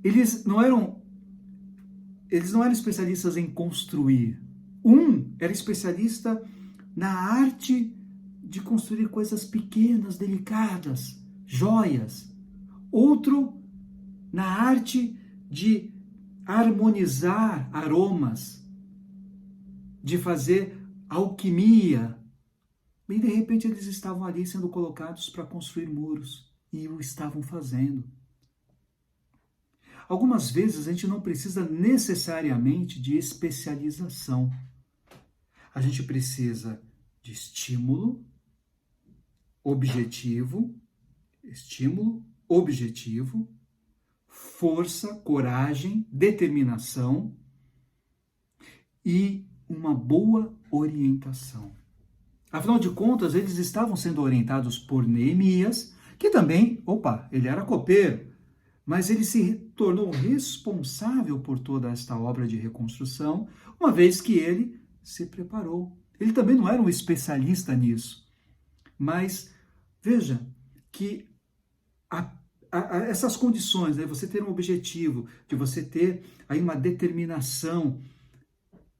Eles não eram especialistas em construir. Um era especialista na arte de construir coisas pequenas, delicadas, joias. Outro na arte de harmonizar aromas, de fazer alquimia. Bem, de repente eles estavam ali sendo colocados para construir muros e o estavam fazendo. Algumas vezes a gente não precisa necessariamente de especialização. A gente precisa de estímulo, objetivo, força, coragem, determinação e uma boa orientação. Afinal de contas, eles estavam sendo orientados por Neemias, que também, ele era copeiro, mas ele se tornou responsável por toda esta obra de reconstrução, uma vez que ele se preparou. Ele também não era um especialista nisso, mas veja que essas condições, né, você ter um objetivo, de você ter aí uma determinação,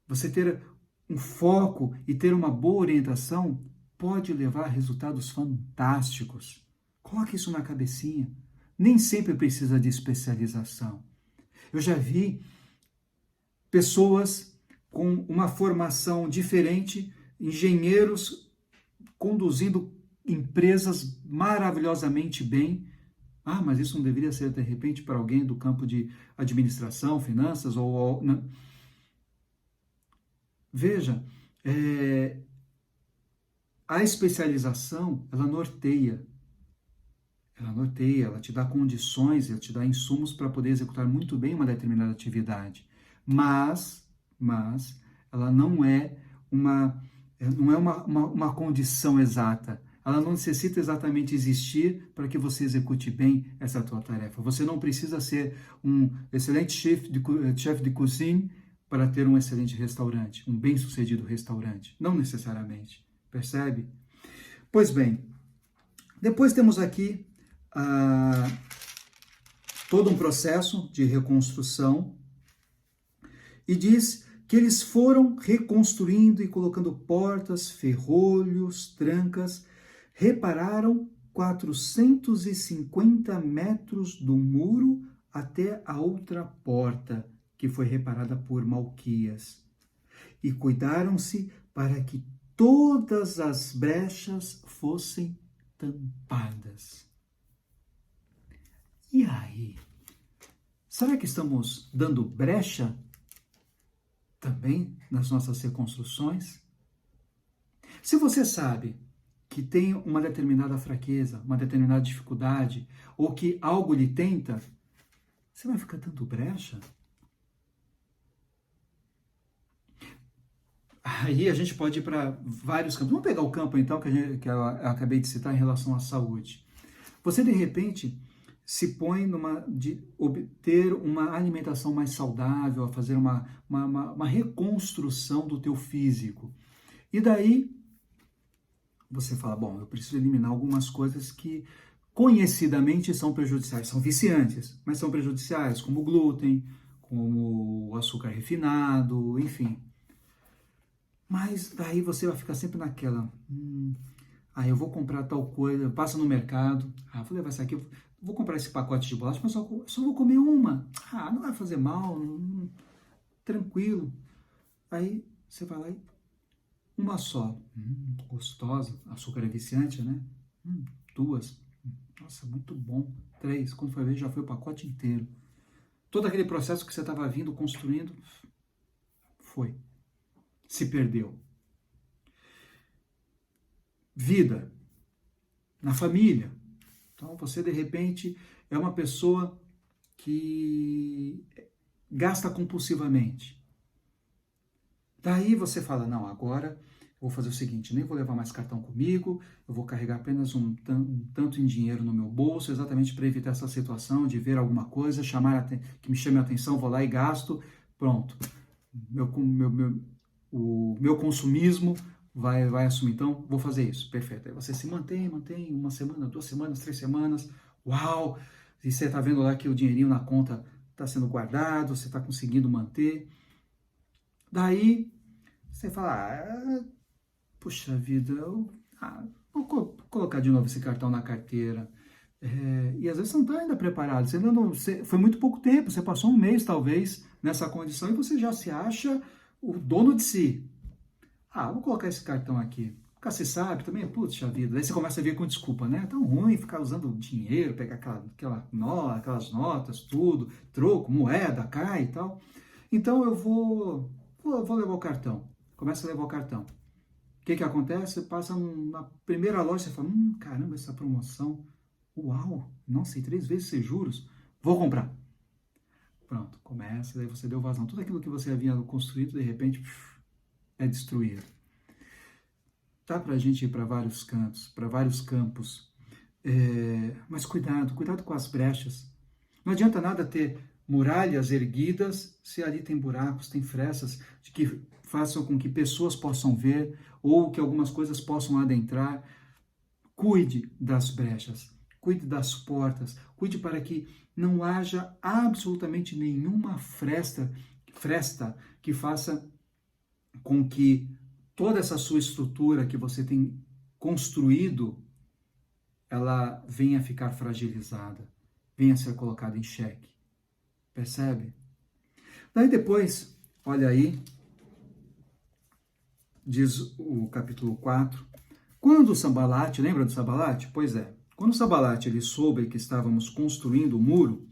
você ter um foco e ter uma boa orientação, pode levar a resultados fantásticos. Coloque isso na cabecinha. Nem sempre precisa de especialização. Eu já vi pessoas com uma formação diferente, engenheiros conduzindo empresas maravilhosamente bem. Ah, mas isso não deveria ser, de repente, para alguém do campo de administração, finanças ou... Não. Veja, a especialização, ela norteia, ela te dá condições, ela te dá insumos para poder executar muito bem uma determinada atividade. Mas ela não é uma condição exata. Ela não necessita exatamente existir para que você execute bem essa tua tarefa. Você não precisa ser um excelente chef de cozinha para ter um excelente restaurante, um bem-sucedido restaurante. Não necessariamente. Percebe? Pois bem, depois temos aqui todo um processo de reconstrução e diz que eles foram reconstruindo e colocando portas, ferrolhos, trancas, repararam 450 metros do muro até a outra porta, que foi reparada por Malquias. E cuidaram-se para que todas as brechas fossem tampadas. E aí? Será que estamos dando brecha também nas nossas reconstruções? Se você sabe que tem uma determinada fraqueza, uma determinada dificuldade, ou que algo lhe tenta, você vai ficar dando brecha? Aí a gente pode ir para vários campos. Vamos pegar o campo, então, que eu acabei de citar em relação à saúde. Você, de repente, se põe de obter uma alimentação mais saudável, a fazer uma reconstrução do teu físico. E daí, você fala, bom, eu preciso eliminar algumas coisas que conhecidamente são prejudiciais, são viciantes, mas são prejudiciais, como o glúten, como o açúcar refinado, enfim. Mas daí você vai ficar sempre naquela, eu vou comprar tal coisa, passa no mercado, vou levar isso aqui, vou comprar esse pacote de bolacha, mas só vou comer uma. Não vai fazer mal, tranquilo. Aí você vai lá e uma só. Gostosa, açúcar é viciante, né? 2. Nossa, muito bom. 3. Quando foi ver, já foi o pacote inteiro. Todo aquele processo que você estava vindo, construindo, foi. Se perdeu. Vida. Na família. Então, você, de repente, é uma pessoa que gasta compulsivamente. Daí você fala, não, agora eu vou fazer o seguinte, nem vou levar mais cartão comigo, eu vou carregar apenas um tanto em dinheiro no meu bolso, exatamente para evitar essa situação de ver alguma coisa, que me chame a atenção, vou lá e gasto, pronto. O meu consumismo vai assumir, então vou fazer isso, perfeito. Aí você se mantém 1 semana, 2 semanas, 3 semanas, uau! E você está vendo lá que o dinheirinho na conta está sendo guardado, você está conseguindo manter. Daí você fala, puxa vida, vou colocar de novo esse cartão na carteira. E às vezes você não está ainda preparado, foi muito pouco tempo, você passou 1 mês talvez nessa condição e você já se acha o dono de si. Vou colocar esse cartão aqui. Nunca se sabe também, puxa vida. Aí você começa a vir com desculpa, né? É tão ruim ficar usando dinheiro, pegar aquelas notas, tudo, troco, moeda, cai e tal. Então eu vou levar o cartão. Começa a levar o cartão. O que acontece? Você passa na primeira loja e fala, caramba, essa promoção, uau, nossa, e 3 vezes sem juros, vou comprar. Pronto, começa, daí você deu vazão. Tudo aquilo que você havia construído, de repente, é destruído. Dá para a gente ir para vários cantos, para vários campos, mas cuidado com as brechas. Não adianta nada ter muralhas erguidas se ali tem buracos, tem frestas de que façam com que pessoas possam ver ou que algumas coisas possam adentrar. Cuide das brechas, cuide das portas, cuide para que não haja absolutamente nenhuma fresta que faça com que toda essa sua estrutura que você tem construído, ela venha a ficar fragilizada, venha a ser colocada em xeque. Percebe? Daí depois, olha aí, diz o capítulo 4, quando o Sambalate, lembra do Sambalate? Pois é, quando o Sambalate ele soube que estávamos construindo o muro,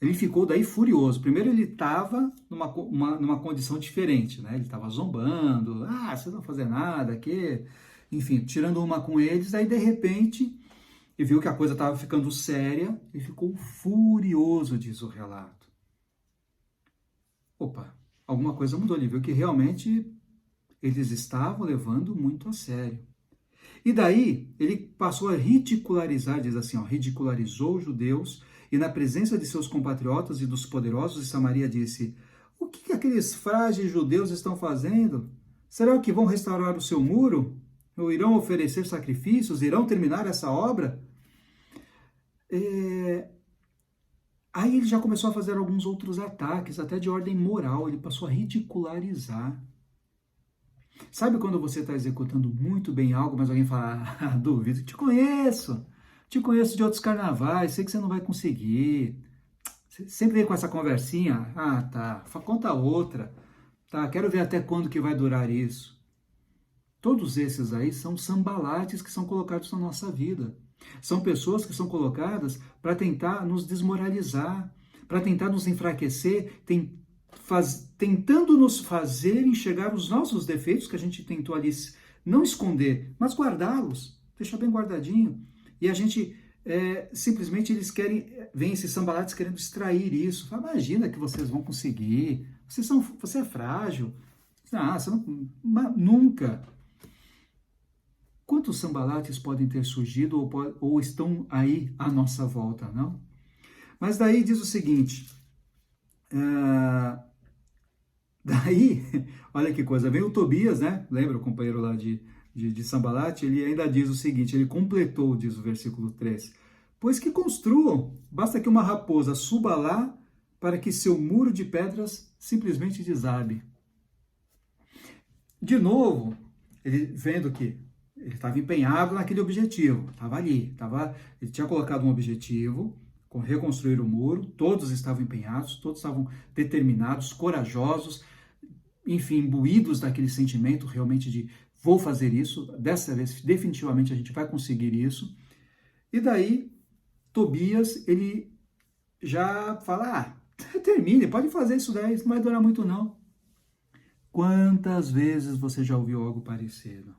ele ficou daí furioso. Primeiro ele estava numa condição diferente, né? Ele estava zombando, vocês não vão fazer nada aqui, enfim, tirando uma com eles, daí de repente ele viu que a coisa estava ficando séria e ficou furioso, diz o relato. Opa, alguma coisa mudou, ele viu que realmente eles estavam levando muito a sério. E daí ele passou a ridicularizar, diz assim, ridicularizou os judeus e na presença de seus compatriotas e dos poderosos de Samaria disse, o que aqueles frágeis judeus estão fazendo? Será que vão restaurar o seu muro? Ou irão oferecer sacrifícios? Irão terminar essa obra? Aí ele já começou a fazer alguns outros ataques, até de ordem moral, ele passou a ridicularizar. Sabe quando você está executando muito bem algo, mas alguém fala, duvido, te conheço de outros carnavais, sei que você não vai conseguir. Você sempre vem com essa conversinha, tá, conta outra, tá, quero ver até quando que vai durar isso. Todos esses aí são sambalates que são colocados na nossa vida. São pessoas que são colocadas para tentar nos desmoralizar, para tentar nos enfraquecer, tentando nos fazer enxergar os nossos defeitos que a gente tentou ali não esconder, mas guardá-los, deixar bem guardadinho. E a gente, simplesmente eles vem esses sambalates querendo extrair isso. Fala, imagina que vocês vão conseguir, você é frágil. Você não, nunca. Quantos sambalates podem ter surgido ou estão aí à nossa volta, não? Mas daí diz o seguinte, daí, olha que coisa, vem o Tobias, né? Lembra o companheiro lá de Sambalate? Ele ainda diz o seguinte, ele completou, diz o versículo 3, pois que construam, basta que uma raposa suba lá para que seu muro de pedras simplesmente desabe. De novo, ele vendo que ele estava empenhado naquele objetivo, estava ali, ele tinha colocado um objetivo, com reconstruir o muro, todos estavam empenhados, todos estavam determinados, corajosos, enfim, imbuídos daquele sentimento realmente de vou fazer isso, dessa vez definitivamente a gente vai conseguir isso. E daí, Tobias, ele já fala, termine, pode fazer isso daí, isso não vai durar muito não. Quantas vezes você já ouviu algo parecido?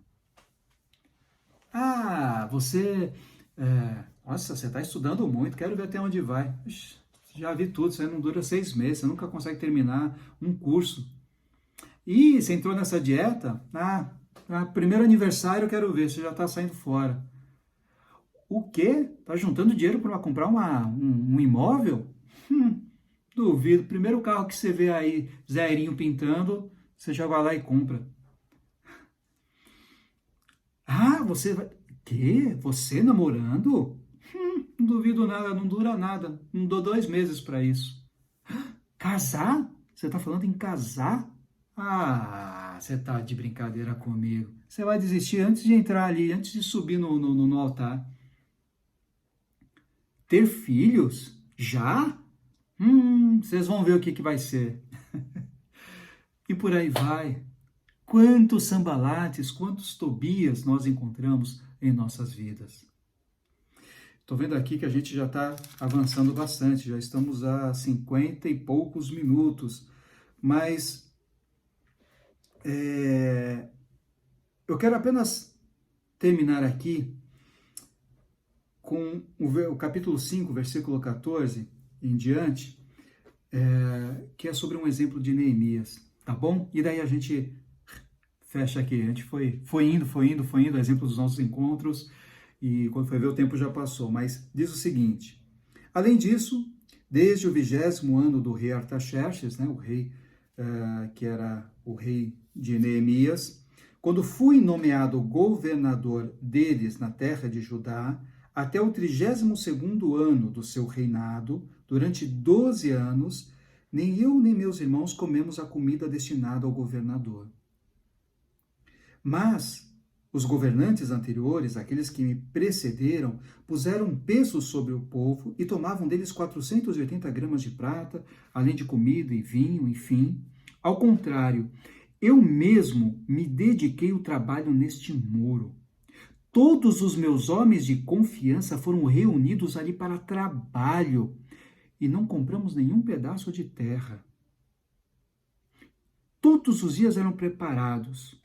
Nossa, você está estudando muito, quero ver até onde vai. Ixi, já vi tudo, isso aí não dura 6 meses, você nunca consegue terminar um curso. E você entrou nessa dieta? Primeiro aniversário eu quero ver, você já está saindo fora. O quê? Está juntando dinheiro para comprar um imóvel? Duvido. Primeiro carro que você vê aí, zerinho pintando, você já vai lá e compra. Você vai... Quê? Você namorando? Não duvido nada, não dura nada. Não dou 2 meses para isso. Casar? Você está falando em casar? Você tá de brincadeira comigo. Você vai desistir antes de entrar ali, antes de subir no altar. Ter filhos? Já? Vocês vão ver o que vai ser. E por aí vai. Quantos Sambalates, quantos Tobias nós encontramos em nossas vidas. Estou vendo aqui que a gente já está avançando bastante, já estamos a 50 e poucos minutos, mas eu quero apenas terminar aqui com o capítulo 5, versículo 14 em diante, que é sobre um exemplo de Neemias, tá bom? E daí a gente fecha aqui, a gente foi indo, exemplo dos nossos encontros, e quando foi ver o tempo já passou, mas diz o seguinte, além disso, Desde o 20º ano do rei Artaxerxes, né, o rei que era o rei de Neemias, quando fui nomeado governador deles na terra de Judá, até o 32º ano do seu reinado, durante 12 anos, nem eu nem meus irmãos comemos a comida destinada ao governador. Mas os governantes anteriores, aqueles que me precederam, puseram peso sobre o povo e tomavam deles 480 gramas de prata, além de comida e vinho, enfim. Ao contrário, eu mesmo me dediquei ao trabalho neste muro. Todos os meus homens de confiança foram reunidos ali para trabalho e não compramos nenhum pedaço de terra. Todos os dias eram preparados.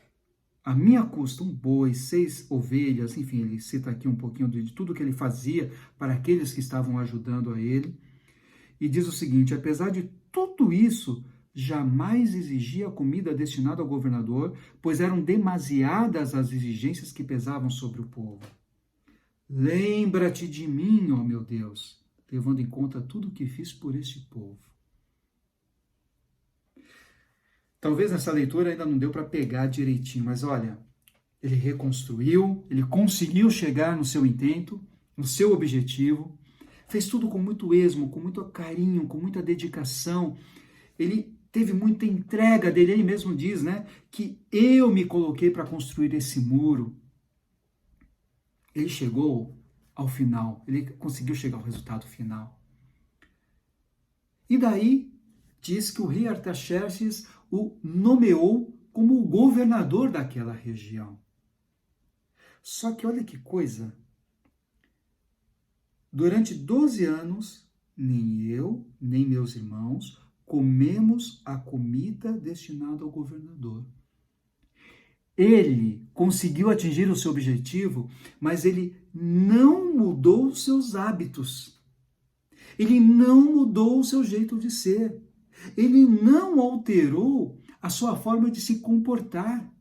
A minha custa, um boi, 6 ovelhas, enfim, ele cita aqui um pouquinho de tudo que ele fazia para aqueles que estavam ajudando a ele. E diz o seguinte: apesar de tudo isso, jamais exigia comida destinada ao governador, pois eram demasiadas as exigências que pesavam sobre o povo. Lembra-te de mim, ó meu Deus, levando em conta tudo o que fiz por este povo. Talvez nessa leitura ainda não deu para pegar direitinho, mas olha, ele reconstruiu, ele conseguiu chegar no seu intento, no seu objetivo, fez tudo com muito esmo, com muito carinho, com muita dedicação. Ele teve muita entrega dele, ele mesmo diz, né, que eu me coloquei para construir esse muro. Ele chegou ao final, ele conseguiu chegar ao resultado final. E daí diz que o rei Artaxerxes o nomeou como o governador daquela região. Só que olha que coisa, durante 12 anos, nem eu, nem meus irmãos, comemos a comida destinada ao governador. Ele conseguiu atingir o seu objetivo, mas ele não mudou os seus hábitos. Ele não mudou o seu jeito de ser. Ele não alterou a sua forma de se comportar.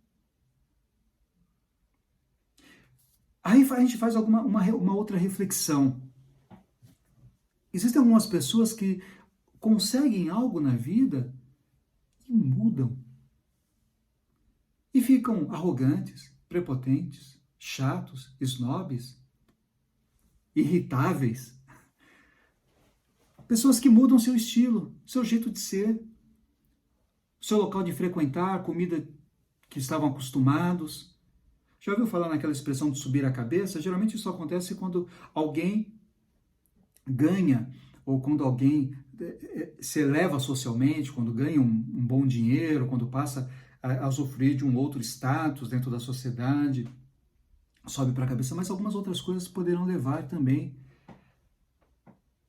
Aí a gente faz uma outra reflexão. Existem algumas pessoas que conseguem algo na vida e mudam. E ficam arrogantes, prepotentes, chatos, snobs, irritáveis. Pessoas que mudam seu estilo, seu jeito de ser, seu local de frequentar, a comida que estavam acostumados. Já ouviu falar naquela expressão de subir a cabeça? Geralmente isso acontece quando alguém ganha, ou quando alguém se eleva socialmente, quando ganha um bom dinheiro, quando passa a usufruir de um outro status dentro da sociedade, sobe para a cabeça, mas algumas outras coisas poderão levar também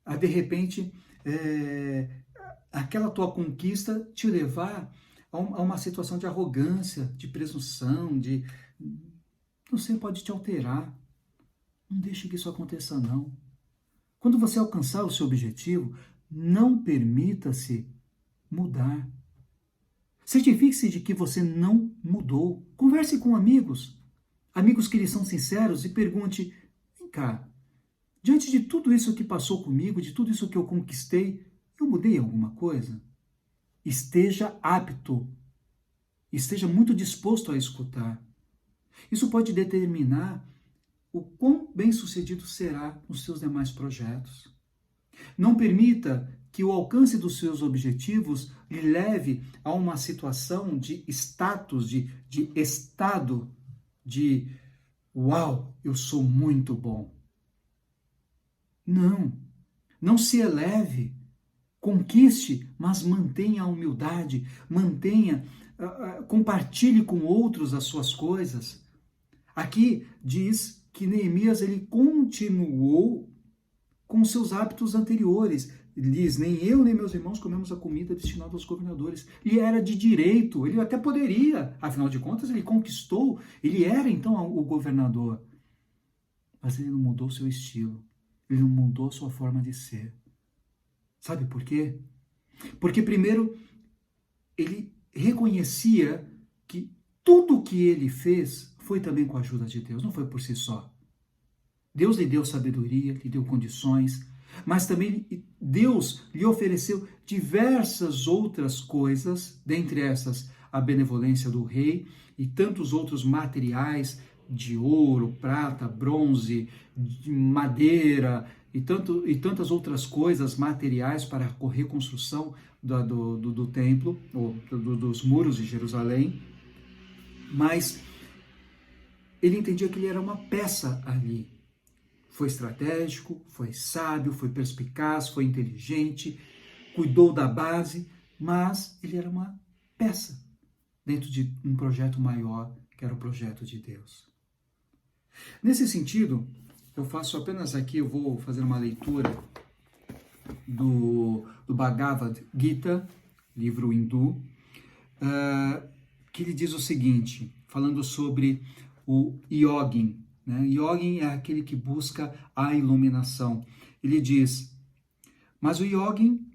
a, de repente, aquela tua conquista te levar a uma situação de arrogância, de presunção, não sei, pode te alterar. Não deixe que isso aconteça, não. Quando você alcançar o seu objetivo, não permita-se mudar. Certifique-se de que você não mudou. Converse com amigos que lhe são sinceros e pergunte: vem cá, diante de tudo isso que passou comigo, de tudo isso que eu conquistei, eu mudei alguma coisa? Esteja apto, esteja muito disposto a escutar. Isso pode determinar o quão bem-sucedido será nos seus demais projetos. Não permita que o alcance dos seus objetivos lhe leve a uma situação de status, de estado, de uau, eu sou muito bom. Não se eleve, conquiste, mas mantenha a humildade, compartilhe com outros as suas coisas. Aqui diz que Neemias ele continuou com seus hábitos anteriores. Ele diz: nem eu nem meus irmãos comemos a comida destinada aos governadores. Ele era de direito, ele até poderia, afinal de contas ele conquistou, ele era então o governador. Mas ele não mudou seu estilo, ele não mudou sua forma de ser. Sabe por quê? Porque primeiro ele reconhecia que tudo o que ele fez foi também com a ajuda de Deus, não foi por si só. Deus lhe deu sabedoria, lhe deu condições, Mas também Deus lhe ofereceu diversas outras coisas, dentre essas a benevolência do rei e tantos outros materiais de ouro, prata, bronze, de madeira e tantas outras coisas materiais para a reconstrução do templo, ou dos muros de Jerusalém. Mas ele entendia que ele era uma peça ali. Foi estratégico, foi sábio, foi perspicaz, foi inteligente, cuidou da base, mas ele era uma peça dentro de um projeto maior, que era o projeto de Deus. Nesse sentido, eu faço apenas aqui, eu vou fazer uma leitura do Bhagavad Gita, livro hindu, que ele diz o seguinte, falando sobre o yogin, né? Yogin é aquele que busca a iluminação. Ele diz, mas o yogin,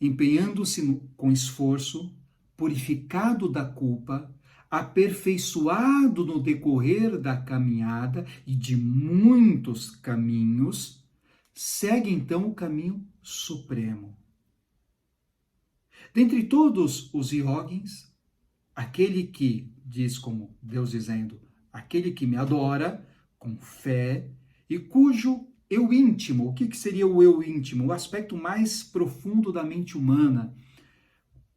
empenhando-se com esforço, purificado da culpa, aperfeiçoado no decorrer da caminhada e de muitos caminhos, segue então o caminho supremo. Dentre todos os yogins, aquele que, diz como Deus dizendo, aquele que me adora com fé e cujo eu íntimo, o que seria o eu íntimo? O aspecto mais profundo da mente humana.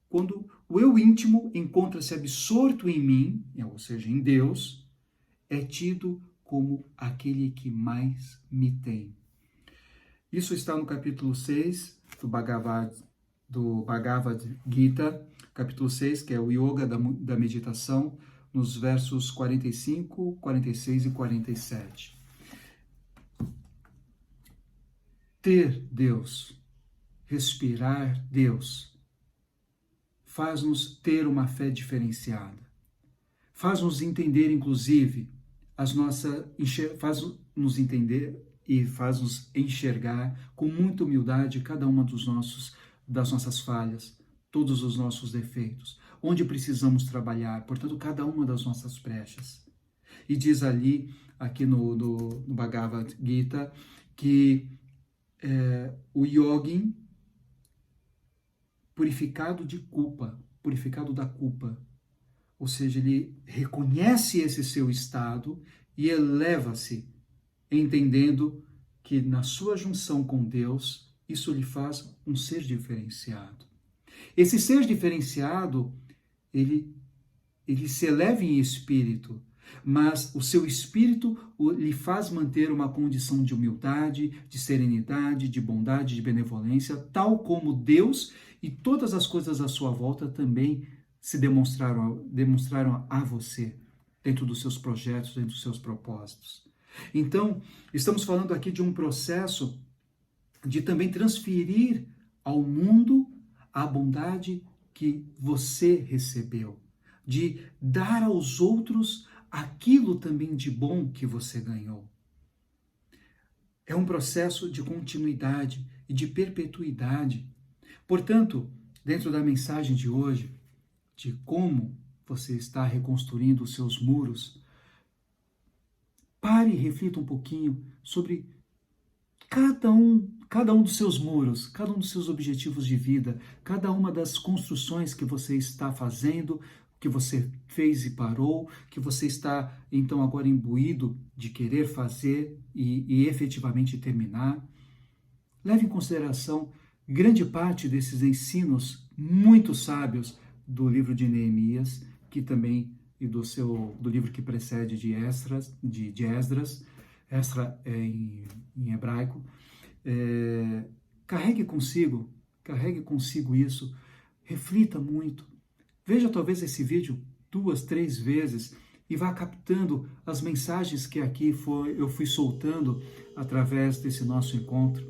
Quando o eu íntimo encontra-se absorto em mim, ou seja, em Deus, é tido como aquele que mais me tem. Isso está no capítulo 6 do Bhagavad Gita, capítulo 6, que é o Yoga da Meditação, nos versos 45, 46 e 47. Ter Deus, respirar Deus, faz-nos ter uma fé diferenciada. Faz-nos entender, inclusive, faz-nos entender e faz-nos enxergar com muita humildade cada uma das nossas falhas, todos os nossos defeitos, onde precisamos trabalhar, portanto, cada uma das nossas brechas. E diz ali, aqui no Bhagavad Gita, que o yogin purificado da culpa, ou seja, ele reconhece esse seu estado e eleva-se, entendendo que na sua junção com Deus, isso lhe faz um ser diferenciado. Esse ser diferenciado, ele se eleva em espírito, mas o seu espírito lhe faz manter uma condição de humildade, de serenidade, de bondade, de benevolência, tal como Deus e todas as coisas à sua volta também se demonstraram a você, dentro dos seus projetos, dentro dos seus propósitos. Então, estamos falando aqui de um processo de também transferir ao mundo a bondade que você recebeu, de dar aos outros aquilo também de bom que você ganhou. É um processo de continuidade e de perpetuidade. Portanto, dentro da mensagem de hoje, de como você está reconstruindo os seus muros, pare e reflita um pouquinho sobre cada um dos seus muros, cada um dos seus objetivos de vida, cada uma das construções que você está fazendo, que você fez e parou, que você está então agora imbuído de querer fazer e efetivamente terminar. Leve em consideração grande parte desses ensinos muito sábios do livro de Neemias, que também e do livro que precede de Esdras, Esdra é em hebraico. Carregue consigo isso, reflita muito. Veja talvez esse vídeo 2, 3 vezes e vá captando as mensagens que aqui eu fui soltando através desse nosso encontro.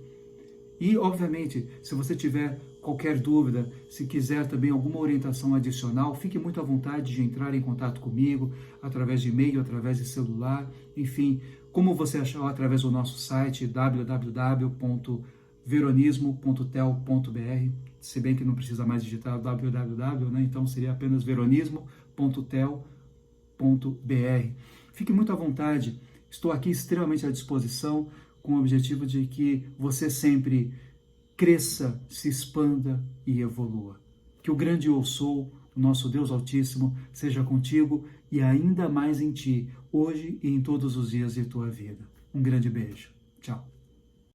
E, obviamente, se você tiver qualquer dúvida, se quiser também alguma orientação adicional, fique muito à vontade de entrar em contato comigo, através de e-mail, através de celular, enfim, como você achar através do nosso site www.veronismo.tel.br, se bem que não precisa mais digitar www, né? Então seria apenas veronismo.tel.br. Fique muito à vontade, estou aqui extremamente à disposição, com o objetivo de que você sempre cresça, se expanda e evolua. Que o grande Eu Sou, o nosso Deus Altíssimo, seja contigo e ainda mais em ti, hoje e em todos os dias de tua vida. Um grande beijo. Tchau.